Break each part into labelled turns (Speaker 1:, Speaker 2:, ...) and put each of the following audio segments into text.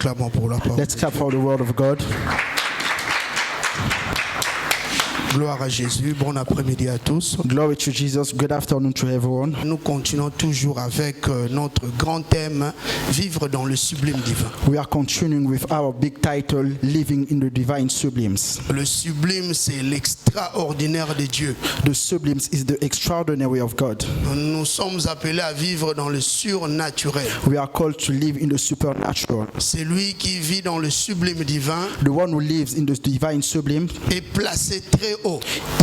Speaker 1: Acclamons pour la parole.
Speaker 2: Let's clap for the word of God.
Speaker 1: Gloire à Jésus. Bon après-midi à tous.
Speaker 2: Glory to Jesus. Good afternoon to everyone.
Speaker 1: Nous continuons toujours avec notre grand thème, vivre dans le sublime divin.
Speaker 2: We are continuing with our big title, Living in the Divine Sublimes.
Speaker 1: Le sublime, c'est l'extraordinaire de Dieu.
Speaker 2: The sublimes is the extraordinary of God.
Speaker 1: Nous sommes appelés à vivre dans le surnaturel.
Speaker 2: We are called to live in the supernatural.
Speaker 1: C'est lui qui vit dans le sublime divin
Speaker 2: The one who lives in the divine sublime
Speaker 1: est placé très haut.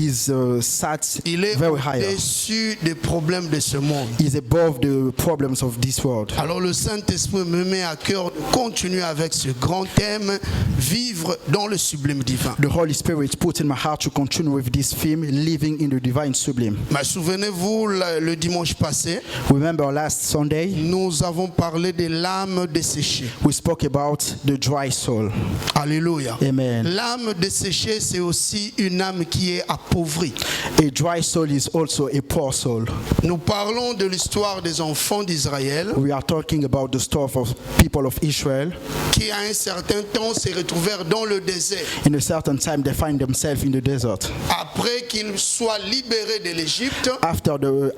Speaker 2: is sat
Speaker 1: Il est
Speaker 2: very high.
Speaker 1: au-dessus des problèmes de ce monde.
Speaker 2: Is above the problems of this world.
Speaker 1: Alors le Saint-Esprit me met à cœur de continuer avec ce grand thème, vivre dans le sublime divin.
Speaker 2: The Holy Spirit put in my heart to continue with this theme, living in the divine sublime.
Speaker 1: Mais souvenez-vous, le dimanche passé,
Speaker 2: Remember last Sunday,
Speaker 1: nous avons parlé de l'âme desséchée.
Speaker 2: we spoke about the dry soul.
Speaker 1: Alléluia.
Speaker 2: Amen.
Speaker 1: L'âme desséchée, c'est aussi une âme qui est appauvrie.
Speaker 2: A dry soul is also a poor soul.
Speaker 1: Nous parlons de l'histoire des enfants d'Israël
Speaker 2: We are talking about the story of people of Israel.
Speaker 1: qui, à un certain temps, se retrouvèrent dans le désert.
Speaker 2: In a certain time, they find themselves in the desert.
Speaker 1: Après qu'ils soient libérés de l'Égypte,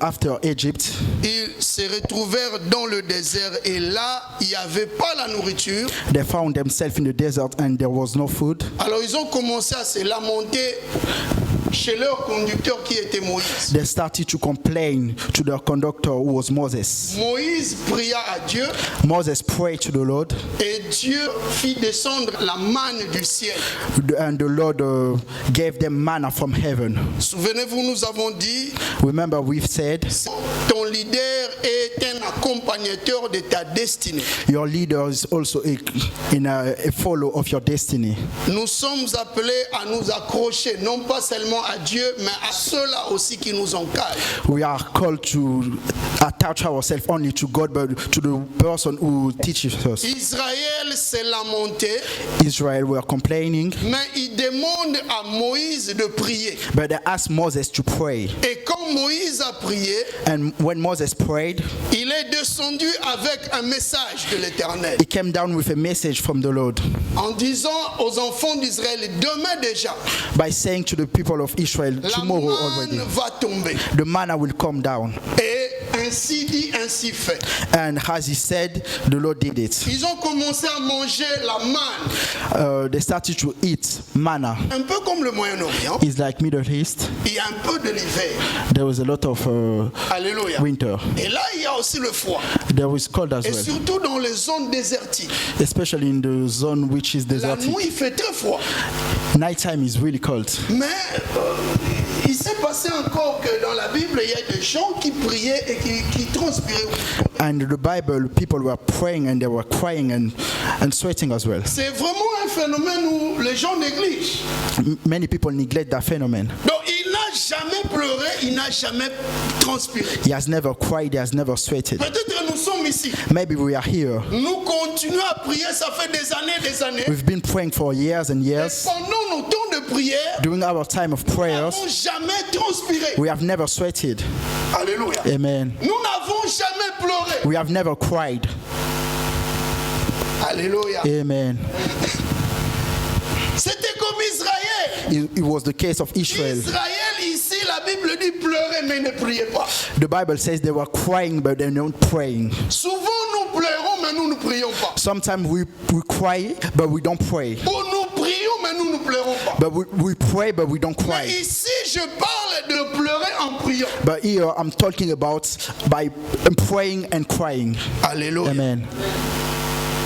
Speaker 2: After Egypt,
Speaker 1: ils se retrouvèrent dans le désert et là, il n'y avait pas la nourriture.
Speaker 2: they found themselves in the desert and there was no food.
Speaker 1: Alors ils ont commencé à se lamenter chez leur conducteur qui était Moïse.
Speaker 2: They started to complain to their conductor who was Moses.
Speaker 1: Moïse pria à Dieu
Speaker 2: Moses prayed to the Lord
Speaker 1: et Dieu fit descendre la manne du ciel.
Speaker 2: and the Lord gave them manna from heaven.
Speaker 1: Souvenez-vous, nous avons dit,
Speaker 2: Remember we've said
Speaker 1: ton leader est un accompagnateur de ta destinée.
Speaker 2: your leader is also a follow of your destiny.
Speaker 1: Nous sommes appelés à nous accrocher, non pas seulement à Dieu, mais à ceux-là aussi qui nous encadrent.
Speaker 2: We are called to attach ourselves only to God, but to the person who teaches us.
Speaker 1: Israël s'est lamenté,
Speaker 2: Israel were complaining,
Speaker 1: mais il demande à Moïse de prier.
Speaker 2: but they asked Moses to pray.
Speaker 1: Et quand Moïse a prié,
Speaker 2: And when Moses prayed,
Speaker 1: il est descendu avec un message de l'Éternel,
Speaker 2: he came down with a message from the Lord
Speaker 1: en disant aux enfants d'Israël, demain déjà,
Speaker 2: by saying to the people of Israel,
Speaker 1: la
Speaker 2: tomorrow
Speaker 1: manne
Speaker 2: already,
Speaker 1: va tomber.
Speaker 2: the manna will come down.
Speaker 1: Et ainsi dit, ainsi fait.
Speaker 2: And as he said, the Lord did it.
Speaker 1: Ils ont commencé à manger la manne,
Speaker 2: They started to eat manna.
Speaker 1: un peu comme le Moyen-Orient.
Speaker 2: It's like Middle East.
Speaker 1: Il y a un peu de l'hiver.
Speaker 2: There was a lot of
Speaker 1: Alléluia.
Speaker 2: winter.
Speaker 1: Et là, il y a aussi le froid.
Speaker 2: There was cold as
Speaker 1: Et
Speaker 2: well,
Speaker 1: surtout dans les zones désertiques.
Speaker 2: especially in the zone which is
Speaker 1: La
Speaker 2: desertic.
Speaker 1: nuit, il fait très froid.
Speaker 2: Nighttime is really cold.
Speaker 1: Mais il s'est passé encore que dans la Bible, il y a des gens qui priaient et qui transpiraient.
Speaker 2: And the Bible, people were praying and they were crying and sweating as well.
Speaker 1: C'est vraiment un phénomène où les gens négligent.
Speaker 2: Many people neglect that phenomenon.
Speaker 1: Donc il n'a jamais pleuré, il n'a jamais transpiré.
Speaker 2: He has never cried, he has never sweated.
Speaker 1: Peut-être que nous sommes ici.
Speaker 2: Maybe we are here.
Speaker 1: Nous continuons à prier, ça fait des années.
Speaker 2: We've been praying for years and
Speaker 1: Et
Speaker 2: years.
Speaker 1: pendant nos temps de prière,
Speaker 2: During our time of
Speaker 1: nous
Speaker 2: prayers,
Speaker 1: n'avons jamais transpiré.
Speaker 2: we have never sweated.
Speaker 1: Alléluia.
Speaker 2: Amen.
Speaker 1: Nous n'avons jamais pleuré.
Speaker 2: We have never cried.
Speaker 1: Alléluia.
Speaker 2: Amen.
Speaker 1: C'était comme Israël.
Speaker 2: It was the case of Israel.
Speaker 1: Israël, ici, la Bible dit pleurer, mais ne priez pas.
Speaker 2: The Bible says they were crying, but they're not praying.
Speaker 1: Souvent, nous pleurons, mais nous ne prions pas.
Speaker 2: Sometimes we cry, but we don't pray.
Speaker 1: Ou nous prions, mais nous ne pleurons pas.
Speaker 2: But we pray, but we don't
Speaker 1: Mais
Speaker 2: cry.
Speaker 1: ici, je parle de pleurer en priant.
Speaker 2: But here I'm talking about by praying and crying.
Speaker 1: Alléluia.
Speaker 2: Amen.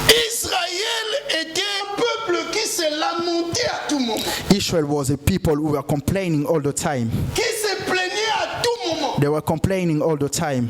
Speaker 1: Israël était un peuple qui se lamentait à tout moment,
Speaker 2: Israel was a people who were complaining all the time.
Speaker 1: qui se plaignait à tout moment.
Speaker 2: They were complaining all the time.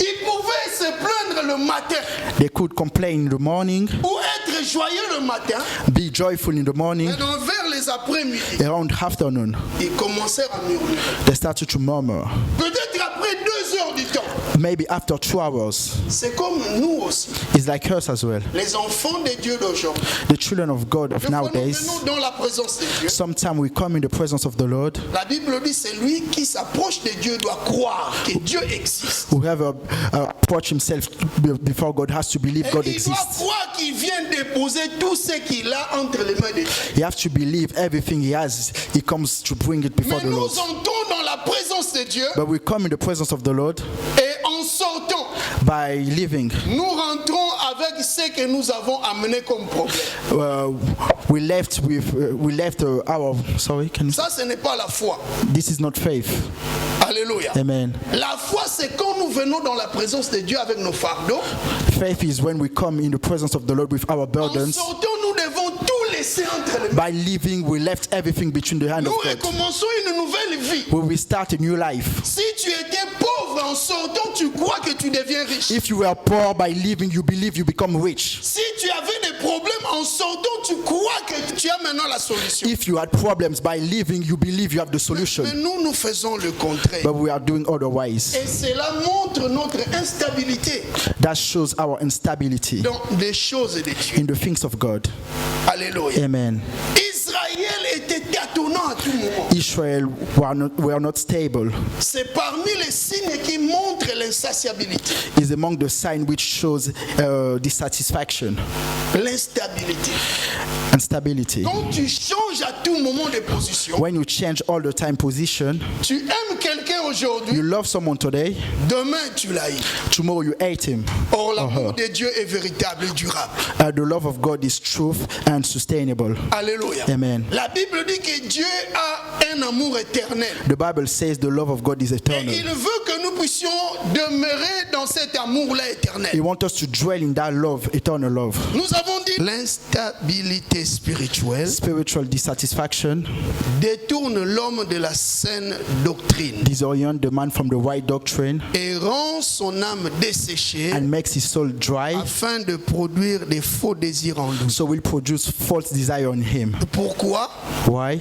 Speaker 1: Ils pouvaient se plaindre le matin
Speaker 2: They could complain in the morning,
Speaker 1: ou être joyeux le matin,
Speaker 2: be joyful in the morning.
Speaker 1: mais vers les après-midi,
Speaker 2: Around afternoon,
Speaker 1: ils commencèrent à murmurer.
Speaker 2: they started to murmur.
Speaker 1: Peut-être après 2 heures du temps,
Speaker 2: maybe after 2 hours,
Speaker 1: c'est comme nous aussi,
Speaker 2: it's like us as well.
Speaker 1: les enfants de Dieu d'aujourd'hui.
Speaker 2: The children of God of
Speaker 1: Des fois, nous
Speaker 2: nowadays,
Speaker 1: venons dans la présence de Dieu.
Speaker 2: sometimes we come in the presence of the Lord.
Speaker 1: La Bible dit celui qui s'approche de Dieu doit croire que Dieu existe.
Speaker 2: Whoever approach himself before God has to believe
Speaker 1: Et
Speaker 2: God
Speaker 1: il doit
Speaker 2: exists.
Speaker 1: croire qu'il vient déposer tout ce qu'il a entre les mains de Dieu.
Speaker 2: He has to believe everything he has, he comes to bring it before
Speaker 1: Mais
Speaker 2: the
Speaker 1: nous
Speaker 2: Lord.
Speaker 1: entrons dans la présence de Dieu
Speaker 2: But we come in the presence of the Lord
Speaker 1: et en sortant,
Speaker 2: by living.
Speaker 1: nous rentrons avec ce que nous avons amené comme problème.
Speaker 2: We left our. Sorry, can you?
Speaker 1: Ça, ce n'est pas la foi.
Speaker 2: This is not faith.
Speaker 1: Alléluia.
Speaker 2: Amen.
Speaker 1: La foi, c'est quand nous venons dans la présence de Dieu avec nos fardeaux.
Speaker 2: Faith is when we come in the presence of the Lord with our
Speaker 1: En
Speaker 2: burdens.
Speaker 1: sortant, nous devons tout laisser entre les mains.
Speaker 2: By living, we left everything between the hand
Speaker 1: Nous
Speaker 2: of God.
Speaker 1: recommençons une nouvelle vie.
Speaker 2: We will start a new life.
Speaker 1: Si tu étais pauvre en sortant, tu crois que tu deviens riche.
Speaker 2: If you were poor, by living, you believe you become rich.
Speaker 1: Si tu avais des problèmes en sortant, tu crois que tu as maintenant la solution.
Speaker 2: If you had problems, by living, you believe you have the
Speaker 1: Mais
Speaker 2: solution.
Speaker 1: nous faisons le contraire.
Speaker 2: But we are doing otherwise.
Speaker 1: Et cela montre notre instabilité
Speaker 2: That shows our instability
Speaker 1: dans les choses de Dieu.
Speaker 2: in the things of God.
Speaker 1: Alléluia.
Speaker 2: Amen.
Speaker 1: Israël était tâtonnant à tout moment.
Speaker 2: Israel were not stable.
Speaker 1: C'est parmi les signes qui montrent l'insatiabilité.
Speaker 2: Is among the sign which shows dissatisfaction
Speaker 1: L'instabilité.
Speaker 2: and stability.
Speaker 1: Quand tu changes à tout moment de position,
Speaker 2: When you change all the time position,
Speaker 1: tu aimes quelqu'un
Speaker 2: you
Speaker 1: aujourd'hui,
Speaker 2: love someone today,
Speaker 1: demain tu l'haïs.
Speaker 2: tomorrow you hate him.
Speaker 1: Or, l'amour de Dieu est véritable et durable.
Speaker 2: The love of God is truth and sustainable.
Speaker 1: Alléluia.
Speaker 2: Amen.
Speaker 1: La Bible dit que Dieu a un amour éternel.
Speaker 2: The Bible says the love of God is
Speaker 1: Et
Speaker 2: eternal.
Speaker 1: il veut que nous puissions demeurer dans cet amour-là
Speaker 2: He
Speaker 1: éternel.
Speaker 2: wants us to dwell in that love, eternal love.
Speaker 1: Nous avons dit l'instabilité spirituelle
Speaker 2: Spiritual dissatisfaction
Speaker 1: détourne l'homme de la saine doctrine
Speaker 2: disorient the man from the right doctrine
Speaker 1: et rend son âme desséchée
Speaker 2: and makes his soul dry,
Speaker 1: afin de produire des faux désirs en nous.
Speaker 2: so will produce false desire in him.
Speaker 1: Pourquoi?
Speaker 2: Why?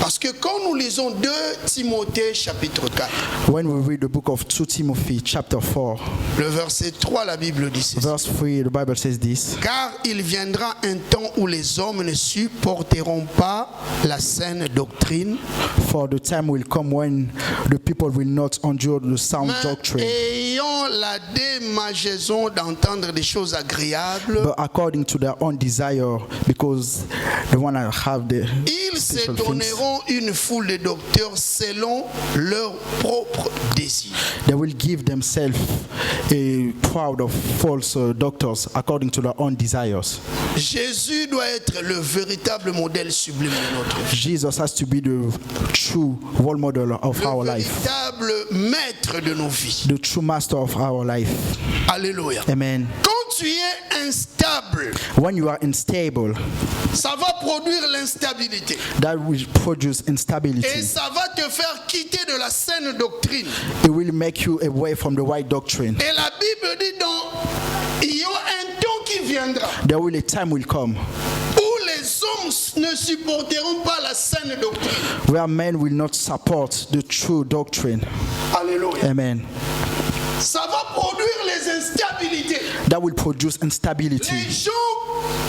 Speaker 1: Parce que quand nous lisons 2 Timothée chapitre 4,
Speaker 2: When we read the book of 2 Timothy chapter 4,
Speaker 1: le verset 3, la Bible dit ceci.
Speaker 2: verse 3, the Bible says this.
Speaker 1: Car il viendra un temps où les hommes ne supporteront pas la saine doctrine,
Speaker 2: For the time will come when the people will not endure the sound
Speaker 1: mais
Speaker 2: doctrine,
Speaker 1: ayant la démangeaison d'entendre des choses agréables,
Speaker 2: but according to their own desire, because the one that have the
Speaker 1: ils se
Speaker 2: special things,
Speaker 1: donneront une foule de docteurs selon leurs propres désirs.
Speaker 2: they will give themselves a crowd of false doctors according to their own desires.
Speaker 1: Jésus doit être le véritable modèle sublime de notre vie.
Speaker 2: Jesus has to be the true role model of
Speaker 1: Le
Speaker 2: our life,
Speaker 1: véritable maître de nos vies.
Speaker 2: the true master of our life.
Speaker 1: Alléluia.
Speaker 2: Amen.
Speaker 1: Quand tu es instable,
Speaker 2: When you are unstable,
Speaker 1: ça va produire l'instabilité.
Speaker 2: that will produce
Speaker 1: Et
Speaker 2: instability.
Speaker 1: ça va te faire quitter de la saine doctrine.
Speaker 2: It will make you away from the right doctrine.
Speaker 1: Et la Bible dit donc, il y aura un temps qui viendra
Speaker 2: There will a time will come
Speaker 1: où les hommes ne supporteront pas la saine doctrine.
Speaker 2: where men will not support the true doctrine.
Speaker 1: Alléluia.
Speaker 2: Amen.
Speaker 1: Ça va produire les instabilités.
Speaker 2: That will produce
Speaker 1: Les
Speaker 2: instability.
Speaker 1: gens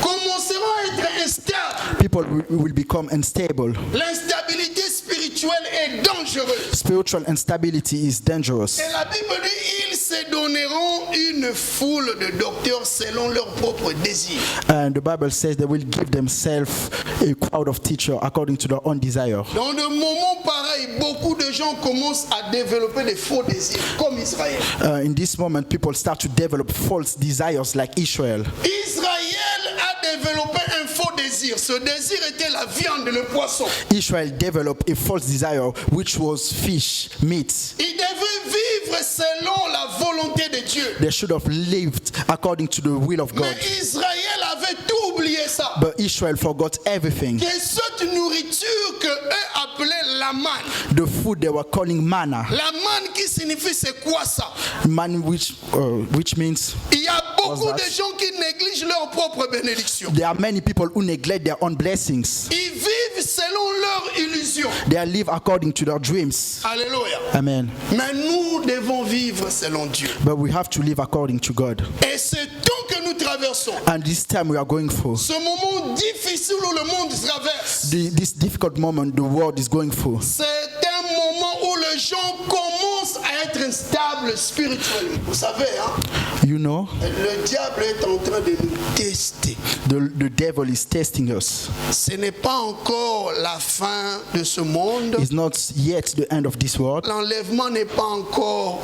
Speaker 1: commenceront à être instables.
Speaker 2: People will become unstable.
Speaker 1: L'instabilité spirituelle est dangereuse.
Speaker 2: Spiritual instability is dangerous.
Speaker 1: Et la Bible dit, ils se donneront une foule de docteurs selon leurs propres désirs.
Speaker 2: And the Bible says they will give themselves a crowd of teachers according to their own desire.
Speaker 1: Dans de moments pareils, beaucoup de gens commencent à développer des faux désirs, comme Israël.
Speaker 2: In this moment, people start to develop false desires like Israel.
Speaker 1: Israël a développé un faux désir. Ce désir était la viande, le poisson.
Speaker 2: Israel developed a false desire which was fish, meat.
Speaker 1: Il devait vivre selon la volonté de Dieu.
Speaker 2: They should have lived according to the will of God.
Speaker 1: Mais Israël avait tout oublié ça.
Speaker 2: But Israel forgot everything.
Speaker 1: Que cette nourriture que eux appelaient la manne.
Speaker 2: The food they were calling manna,
Speaker 1: La manne qui signifie c'est quoi ça?
Speaker 2: man which means
Speaker 1: Il y a beaucoup
Speaker 2: What's
Speaker 1: de
Speaker 2: that?
Speaker 1: gens qui négligent leur propre bénédiction.
Speaker 2: there are many people who neglect their own blessings.
Speaker 1: Ils vivent selon selon leur illusion.
Speaker 2: They live according to their dreams.
Speaker 1: Alléluia.
Speaker 2: Amen.
Speaker 1: Mais nous devons vivre selon Dieu.
Speaker 2: But we have to live according to God.
Speaker 1: Et ce temps que nous traversons,
Speaker 2: And this time we are going through,
Speaker 1: ce moment difficile où le monde traverse,
Speaker 2: this difficult moment the world is going through,
Speaker 1: c'est un moment où les gens commencent à être instables spirituellement. Vous savez, hein,
Speaker 2: you know,
Speaker 1: le diable est en train de nous tester.
Speaker 2: the devil is testing us.
Speaker 1: Ce n'est pas encore la fin de ce monde.
Speaker 2: It's not yet the end of this world.
Speaker 1: L'enlèvement n'est pas encore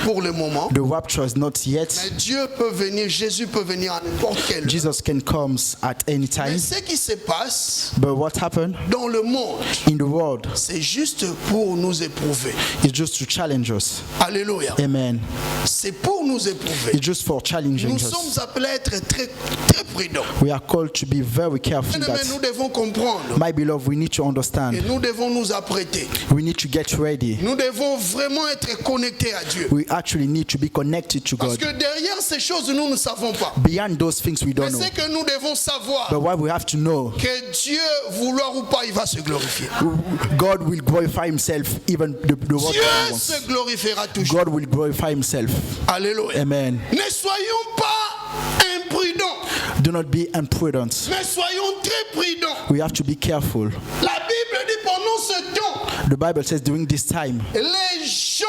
Speaker 1: pour le moment.
Speaker 2: The rapture is not yet.
Speaker 1: Mais Dieu peut venir, Jésus peut venir à n'importe quelle heure.
Speaker 2: Jesus can come at any
Speaker 1: Mais
Speaker 2: time.
Speaker 1: ce qui se passe
Speaker 2: But what happened
Speaker 1: dans le monde,
Speaker 2: in the world
Speaker 1: c'est juste pour nous éprouver.
Speaker 2: is just to challenge us.
Speaker 1: Alléluia.
Speaker 2: Amen.
Speaker 1: C'est pour nous éprouver.
Speaker 2: It's just for challenging
Speaker 1: Nous
Speaker 2: us.
Speaker 1: sommes appelés à être très, très prudents.
Speaker 2: We are called to be very careful
Speaker 1: Mais nous
Speaker 2: that,
Speaker 1: devons comprendre.
Speaker 2: my beloved, we need to
Speaker 1: Et
Speaker 2: understand.
Speaker 1: nous devons nous apprêter.
Speaker 2: We need to get ready.
Speaker 1: Nous devons vraiment être connectés à Dieu.
Speaker 2: We actually need to be connected to
Speaker 1: Parce
Speaker 2: God.
Speaker 1: que derrière ces choses, nous ne savons pas.
Speaker 2: Beyond those things we
Speaker 1: Mais
Speaker 2: don't know.
Speaker 1: c'est que nous devons savoir
Speaker 2: But what we have to know,
Speaker 1: que Dieu, vouloir ou pas, il va se glorifier.
Speaker 2: God will glorify himself even the world
Speaker 1: Dieu
Speaker 2: wants.
Speaker 1: se glorifiera toujours.
Speaker 2: God will glorify himself.
Speaker 1: Alléluia.
Speaker 2: Amen.
Speaker 1: Ne soyons pas imprudents,
Speaker 2: Do not be imprudent.
Speaker 1: mais soyons très prudents.
Speaker 2: We have to be careful.
Speaker 1: La Bible dit pendant ce temps,
Speaker 2: The Bible says during this time,
Speaker 1: les gens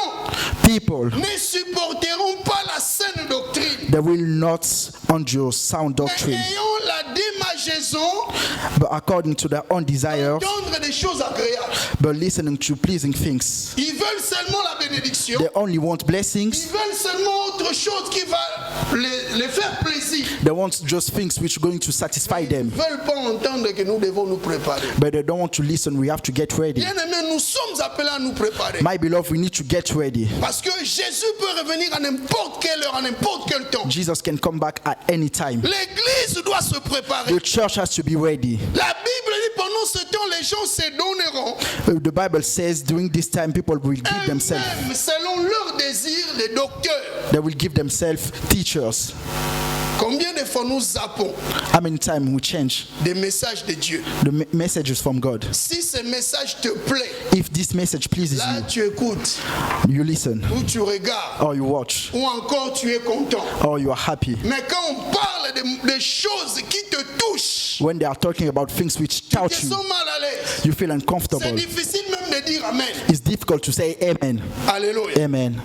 Speaker 2: people,
Speaker 1: ne supporteront pas la saine doctrine.
Speaker 2: they will not endure sound
Speaker 1: Mais
Speaker 2: doctrine,
Speaker 1: ayant la démangeaison
Speaker 2: but according to their own desires,
Speaker 1: d'entendre des choses agréables.
Speaker 2: but listening to pleasing things.
Speaker 1: Ils veulent seulement la bénédiction.
Speaker 2: They only want blessings.
Speaker 1: Ils veulent seulement autre chose qui va les faire plaisir.
Speaker 2: They want just things which are going to satisfy
Speaker 1: Ils
Speaker 2: them.
Speaker 1: ne veulent pas entendre que nous devons nous préparer.
Speaker 2: But they don't want to listen. We have to get ready.
Speaker 1: Bien-aimés, nous sommes appelés à nous préparer.
Speaker 2: My beloved, we need to get ready.
Speaker 1: Parce que Jésus peut revenir à n'importe quelle heure, à n'importe quel temps.
Speaker 2: Jesus can come back at any time.
Speaker 1: L'Église doit se préparer.
Speaker 2: The church has to be ready.
Speaker 1: La Bible dit pendant ce temps, les gens se donneront
Speaker 2: The Bible says during this time, people will give themselves.
Speaker 1: eux-mêmes, selon leur désir, les docteurs.
Speaker 2: They will give themselves teachers.
Speaker 1: Combien de fois nous zappons
Speaker 2: How many times we change
Speaker 1: des messages de Dieu?
Speaker 2: the messages from God?
Speaker 1: Si ce message te plaît,
Speaker 2: If this message pleases
Speaker 1: là tu écoutes,
Speaker 2: you listen,
Speaker 1: ou tu regardes,
Speaker 2: or you watch,
Speaker 1: ou encore tu es content.
Speaker 2: or you are happy.
Speaker 1: Mais quand on parle des choses qui te touchent,
Speaker 2: When they are talking about things which
Speaker 1: tu
Speaker 2: touch
Speaker 1: te
Speaker 2: you,
Speaker 1: sens mal à l'aise.
Speaker 2: you feel
Speaker 1: C'est
Speaker 2: uncomfortable.
Speaker 1: difficile même de dire Amen.
Speaker 2: It's difficult to say amen.
Speaker 1: Alléluia.
Speaker 2: Amen.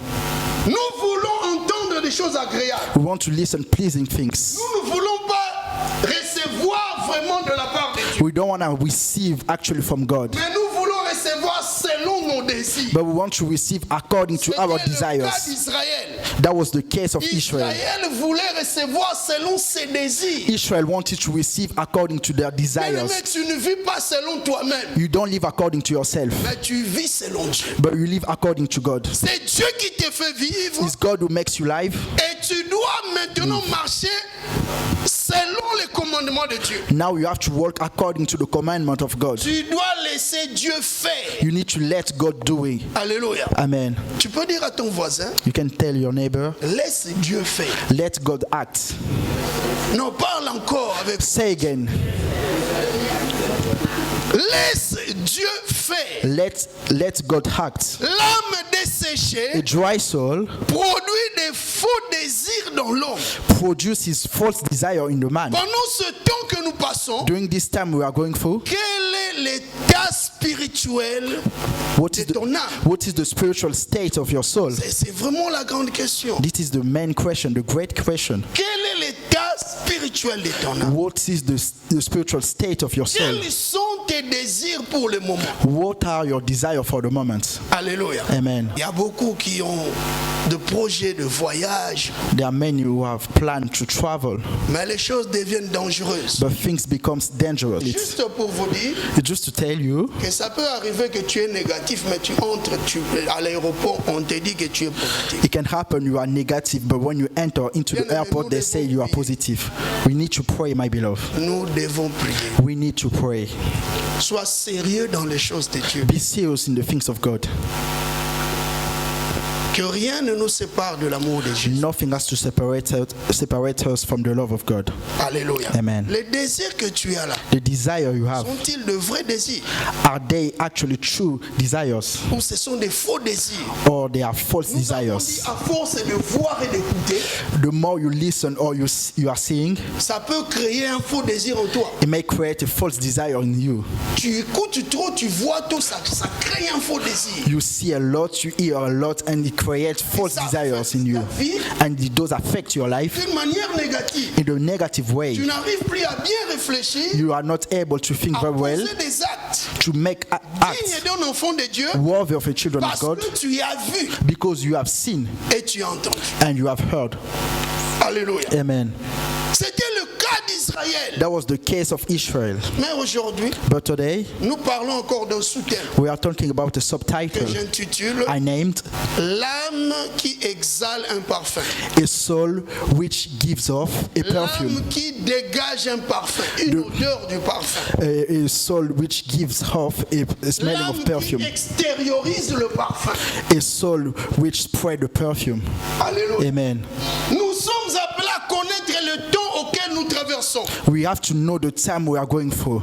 Speaker 1: Nous voulons entendre des choses agréables.
Speaker 2: We want to listen pleasing things.
Speaker 1: Nous ne voulons pas recevoir vraiment de la part de Dieu.
Speaker 2: We don't want to receive actually from God,
Speaker 1: Mais nous voulons recevoir selon nos désirs.
Speaker 2: but we want to receive according to
Speaker 1: C'était
Speaker 2: our
Speaker 1: le cas
Speaker 2: desires.
Speaker 1: d'Israël.
Speaker 2: That was the case of Israel.
Speaker 1: Israël voulait recevoir selon ses désirs.
Speaker 2: Israel wanted to receive according to their
Speaker 1: Mais
Speaker 2: desires.
Speaker 1: tu ne vis pas selon toi-même,
Speaker 2: You don't live according to yourself,
Speaker 1: mais tu vis selon Dieu.
Speaker 2: but you live according to God.
Speaker 1: C'est Dieu qui te fait vivre
Speaker 2: It's God who makes you live.
Speaker 1: et tu dois maintenant marcher selon les commandements de Dieu.
Speaker 2: Now you have to work according to the commandment of God.
Speaker 1: Tu dois laisser Dieu faire.
Speaker 2: You need to let God do it.
Speaker 1: Alléluia.
Speaker 2: Amen.
Speaker 1: Tu peux dire à ton voisin,
Speaker 2: You can tell your neighbor,
Speaker 1: laisse Dieu faire.
Speaker 2: let God act.
Speaker 1: Non, parle encore avec.
Speaker 2: Say again,
Speaker 1: Laisse Dieu faire.
Speaker 2: let God act.
Speaker 1: L'âme
Speaker 2: A
Speaker 1: desséchée
Speaker 2: dry soul
Speaker 1: produit des faux désirs dans l'homme.
Speaker 2: produces false desire in the man.
Speaker 1: Pendant ce temps que nous passons,
Speaker 2: During this time we are going through,
Speaker 1: quel est l'état spirituel
Speaker 2: what
Speaker 1: de
Speaker 2: is the,
Speaker 1: ton âme?
Speaker 2: what is the spiritual state of your soul?
Speaker 1: C'est vraiment la grande question.
Speaker 2: This is the main question, the great question.
Speaker 1: Quel est l'état spirituel de ton âme?
Speaker 2: What is the spiritual state of your soul?
Speaker 1: Quels sont tes désirs pour le moment?
Speaker 2: What are your desires for the moment?
Speaker 1: Alléluia.
Speaker 2: Amen.
Speaker 1: Il y a beaucoup qui ont de projets de voyage,
Speaker 2: There are many who have planned to travel,
Speaker 1: mais les choses deviennent dangereuses.
Speaker 2: but things becomes dangerous.
Speaker 1: Juste pour vous dire
Speaker 2: It's just to tell you,
Speaker 1: que ça peut arriver que tu es négatif, mais tu entres à l'aéroport, on te dit que tu es positif.
Speaker 2: it can happen you are negative, but when you enter into the airport, they say you are positive. We need to pray, my beloved.
Speaker 1: Nous devons prier.
Speaker 2: We need to pray.
Speaker 1: Sois sérieux dans les choses de Dieu.
Speaker 2: Be serious in the things of God.
Speaker 1: Que rien ne nous sépare de l'amour de Jésus.
Speaker 2: Nothing has to separate us from the love of God.
Speaker 1: Alléluia.
Speaker 2: Amen.
Speaker 1: Les désirs que tu as là,
Speaker 2: The desire you have,
Speaker 1: sont-ils de vrais désirs
Speaker 2: are they actually true desires
Speaker 1: ou ce sont des faux désirs?
Speaker 2: or they are false
Speaker 1: Nous avons dit,
Speaker 2: desires?
Speaker 1: à force de voir et d'écouter,
Speaker 2: The more you listen or you are seeing,
Speaker 1: ça peut créer un faux désir en toi.
Speaker 2: it may create a false desire in you.
Speaker 1: Tu écoutes trop, tu vois tout, ça crée un faux désir.
Speaker 2: You see a lot, you hear a lot, and it creates false
Speaker 1: Ça
Speaker 2: desires
Speaker 1: affecte
Speaker 2: in you.
Speaker 1: ta vie
Speaker 2: And those affect your life
Speaker 1: d'une manière négative.
Speaker 2: in a negative
Speaker 1: Tu
Speaker 2: way.
Speaker 1: n'arrives plus à bien réfléchir,
Speaker 2: You are not able to think
Speaker 1: à
Speaker 2: very well,
Speaker 1: poser des actes
Speaker 2: to make
Speaker 1: dignes
Speaker 2: acts
Speaker 1: d'un enfant de Dieu
Speaker 2: worthy of a children of
Speaker 1: parce
Speaker 2: God,
Speaker 1: que tu as vu
Speaker 2: because you have seen
Speaker 1: et tu as entendu.
Speaker 2: and you have heard.
Speaker 1: Alléluia.
Speaker 2: Amen.
Speaker 1: C'était le cas d'Israël.
Speaker 2: That was the case of Israel.
Speaker 1: Mais aujourd'hui,
Speaker 2: But today,
Speaker 1: nous parlons encore d'un sous-thème
Speaker 2: we are talking about a
Speaker 1: que
Speaker 2: subtitle
Speaker 1: j'intitule
Speaker 2: I named
Speaker 1: L'âme qui exhale un parfum.
Speaker 2: A Soul Which Gives Off a Perfume.
Speaker 1: L'âme qui dégage un parfum, une odeur du parfum.
Speaker 2: A soul which gives off a smelling
Speaker 1: L'âme
Speaker 2: of
Speaker 1: qui
Speaker 2: perfume.
Speaker 1: extériorise le parfum.
Speaker 2: A soul which spread the perfume.
Speaker 1: Alléluia.
Speaker 2: Amen.
Speaker 1: Nous sommes appelés à connaître le temps auquel nous traversons.
Speaker 2: We have to know the time we are going through.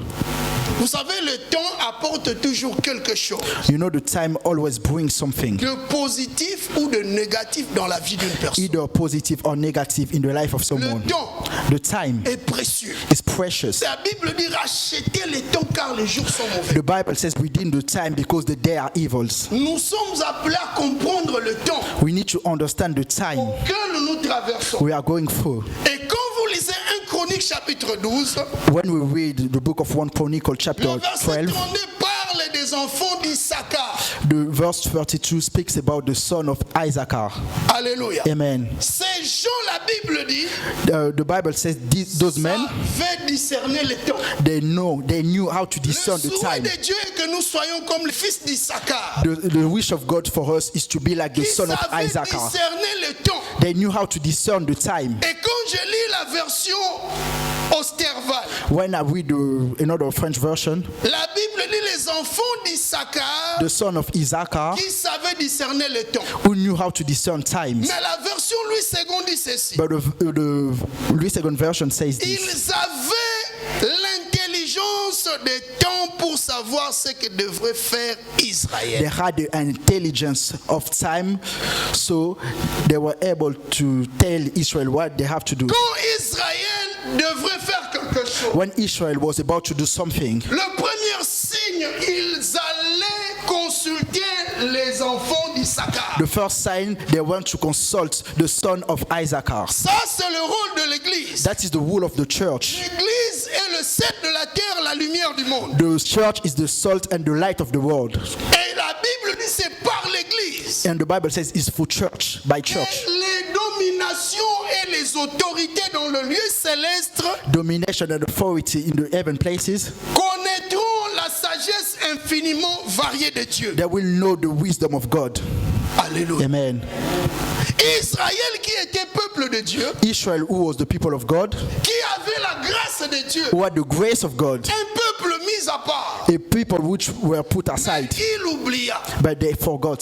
Speaker 1: Vous savez, le temps apporte toujours quelque chose
Speaker 2: You know, the time always brings something,
Speaker 1: de positif ou de négatif dans la vie d'une personne.
Speaker 2: either positive or negative in the life of someone.
Speaker 1: Le temps
Speaker 2: The time
Speaker 1: est précieux.
Speaker 2: is precious.
Speaker 1: La Bible dit rachetez le temps car les jours sont mauvais.
Speaker 2: The Bible says redeem the time because the day are evils.
Speaker 1: Nous sommes appelés à comprendre le temps
Speaker 2: We need to understand the time
Speaker 1: auquel nous traversons.
Speaker 2: we are going through.
Speaker 1: Et quand vous lisez 1 Chronique chapitre 12,
Speaker 2: When we read the book of 1 Chronicle chapter
Speaker 1: le verset
Speaker 2: 12,
Speaker 1: 32 parle des enfants d'Issachar.
Speaker 2: the verse 32 speaks about the son of Issachar.
Speaker 1: Alléluia.
Speaker 2: Amen.
Speaker 1: Ces gens, la Bible dit,
Speaker 2: The Bible says those men,
Speaker 1: savaient discerner le temps.
Speaker 2: they knew how to
Speaker 1: Le
Speaker 2: discern the
Speaker 1: souhait
Speaker 2: time.
Speaker 1: de Dieu est que nous soyons comme le fils d'Issachar.
Speaker 2: The wish of God for us is to be like the
Speaker 1: Qui
Speaker 2: son of
Speaker 1: savait
Speaker 2: Issachar.
Speaker 1: discerner le temps.
Speaker 2: They knew how to discern the time.
Speaker 1: Et quand je lis la version Osterval,
Speaker 2: When I read another French version,
Speaker 1: la Bible dit les enfants d'Issachar
Speaker 2: the son of Issachar,
Speaker 1: qui savaient discerner le temps.
Speaker 2: who knew how to discern times.
Speaker 1: Mais la version Louis II dit ceci.
Speaker 2: But the Louis II version says this.
Speaker 1: Ils avaient l'intelligence des temps pour savoir ce que devrait faire Israël.
Speaker 2: They had the intelligence of time, so they were able to tell Israel what they have to do.
Speaker 1: Quand Israël devrait faire quelque chose,
Speaker 2: When Israel was about to do something,
Speaker 1: le premier signe, ils allaient consulter les enfants d'Issachar.
Speaker 2: the first sign they went to consult the son of Issachar.
Speaker 1: Ça, c'est le rôle de l'Église.
Speaker 2: That is the rule of the church.
Speaker 1: L'Église est le sel de la terre, la lumière du monde.
Speaker 2: The church is the salt and the light of the world.
Speaker 1: Et la Bible dit c'est par l'Église
Speaker 2: And the Bible says it's for church, by church.
Speaker 1: que les dominations et les autorités dans le lieu céleste
Speaker 2: Domination and authority in the heaven places,
Speaker 1: connaîtront la sagesse infiniment variée de Dieu.
Speaker 2: they will know the wisdom of God.
Speaker 1: Alléluia.
Speaker 2: Amen.
Speaker 1: Israël qui était peuple de Dieu,
Speaker 2: Israel, who was the people of God,
Speaker 1: qui avait la grâce de Dieu,
Speaker 2: who had the grace of God,
Speaker 1: un peuple mis à part,
Speaker 2: a people which were put aside,
Speaker 1: il oublia
Speaker 2: but they forgot.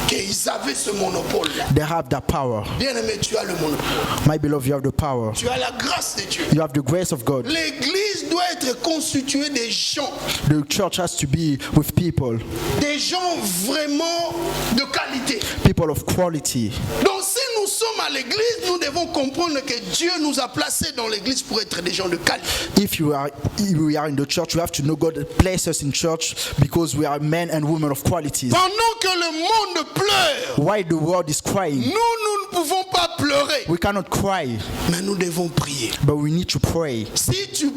Speaker 1: qu'ils avaient ce monopole-là.
Speaker 2: They have that power.
Speaker 1: Bien-aimé, tu as le monopole.
Speaker 2: My beloved, you have the power.
Speaker 1: Tu as la grâce de Dieu.
Speaker 2: You have the grace of God.
Speaker 1: L'Église doit être constituée des gens
Speaker 2: The church has to be with people,
Speaker 1: des gens vraiment de qualité.
Speaker 2: people of quality.
Speaker 1: Donc si nous sommes à l'église, nous devons comprendre que Dieu nous a placés dans l'église pour être des gens de qualité.
Speaker 2: If we are in the church, we have to know God placed us in church because we are men and women of qualities.
Speaker 1: Pendant que le monde pleure,
Speaker 2: Why the world is crying?
Speaker 1: nous ne pouvons pas pleurer,
Speaker 2: We cannot cry,
Speaker 1: mais nous devons prier.
Speaker 2: but we need to pray.
Speaker 1: Si tu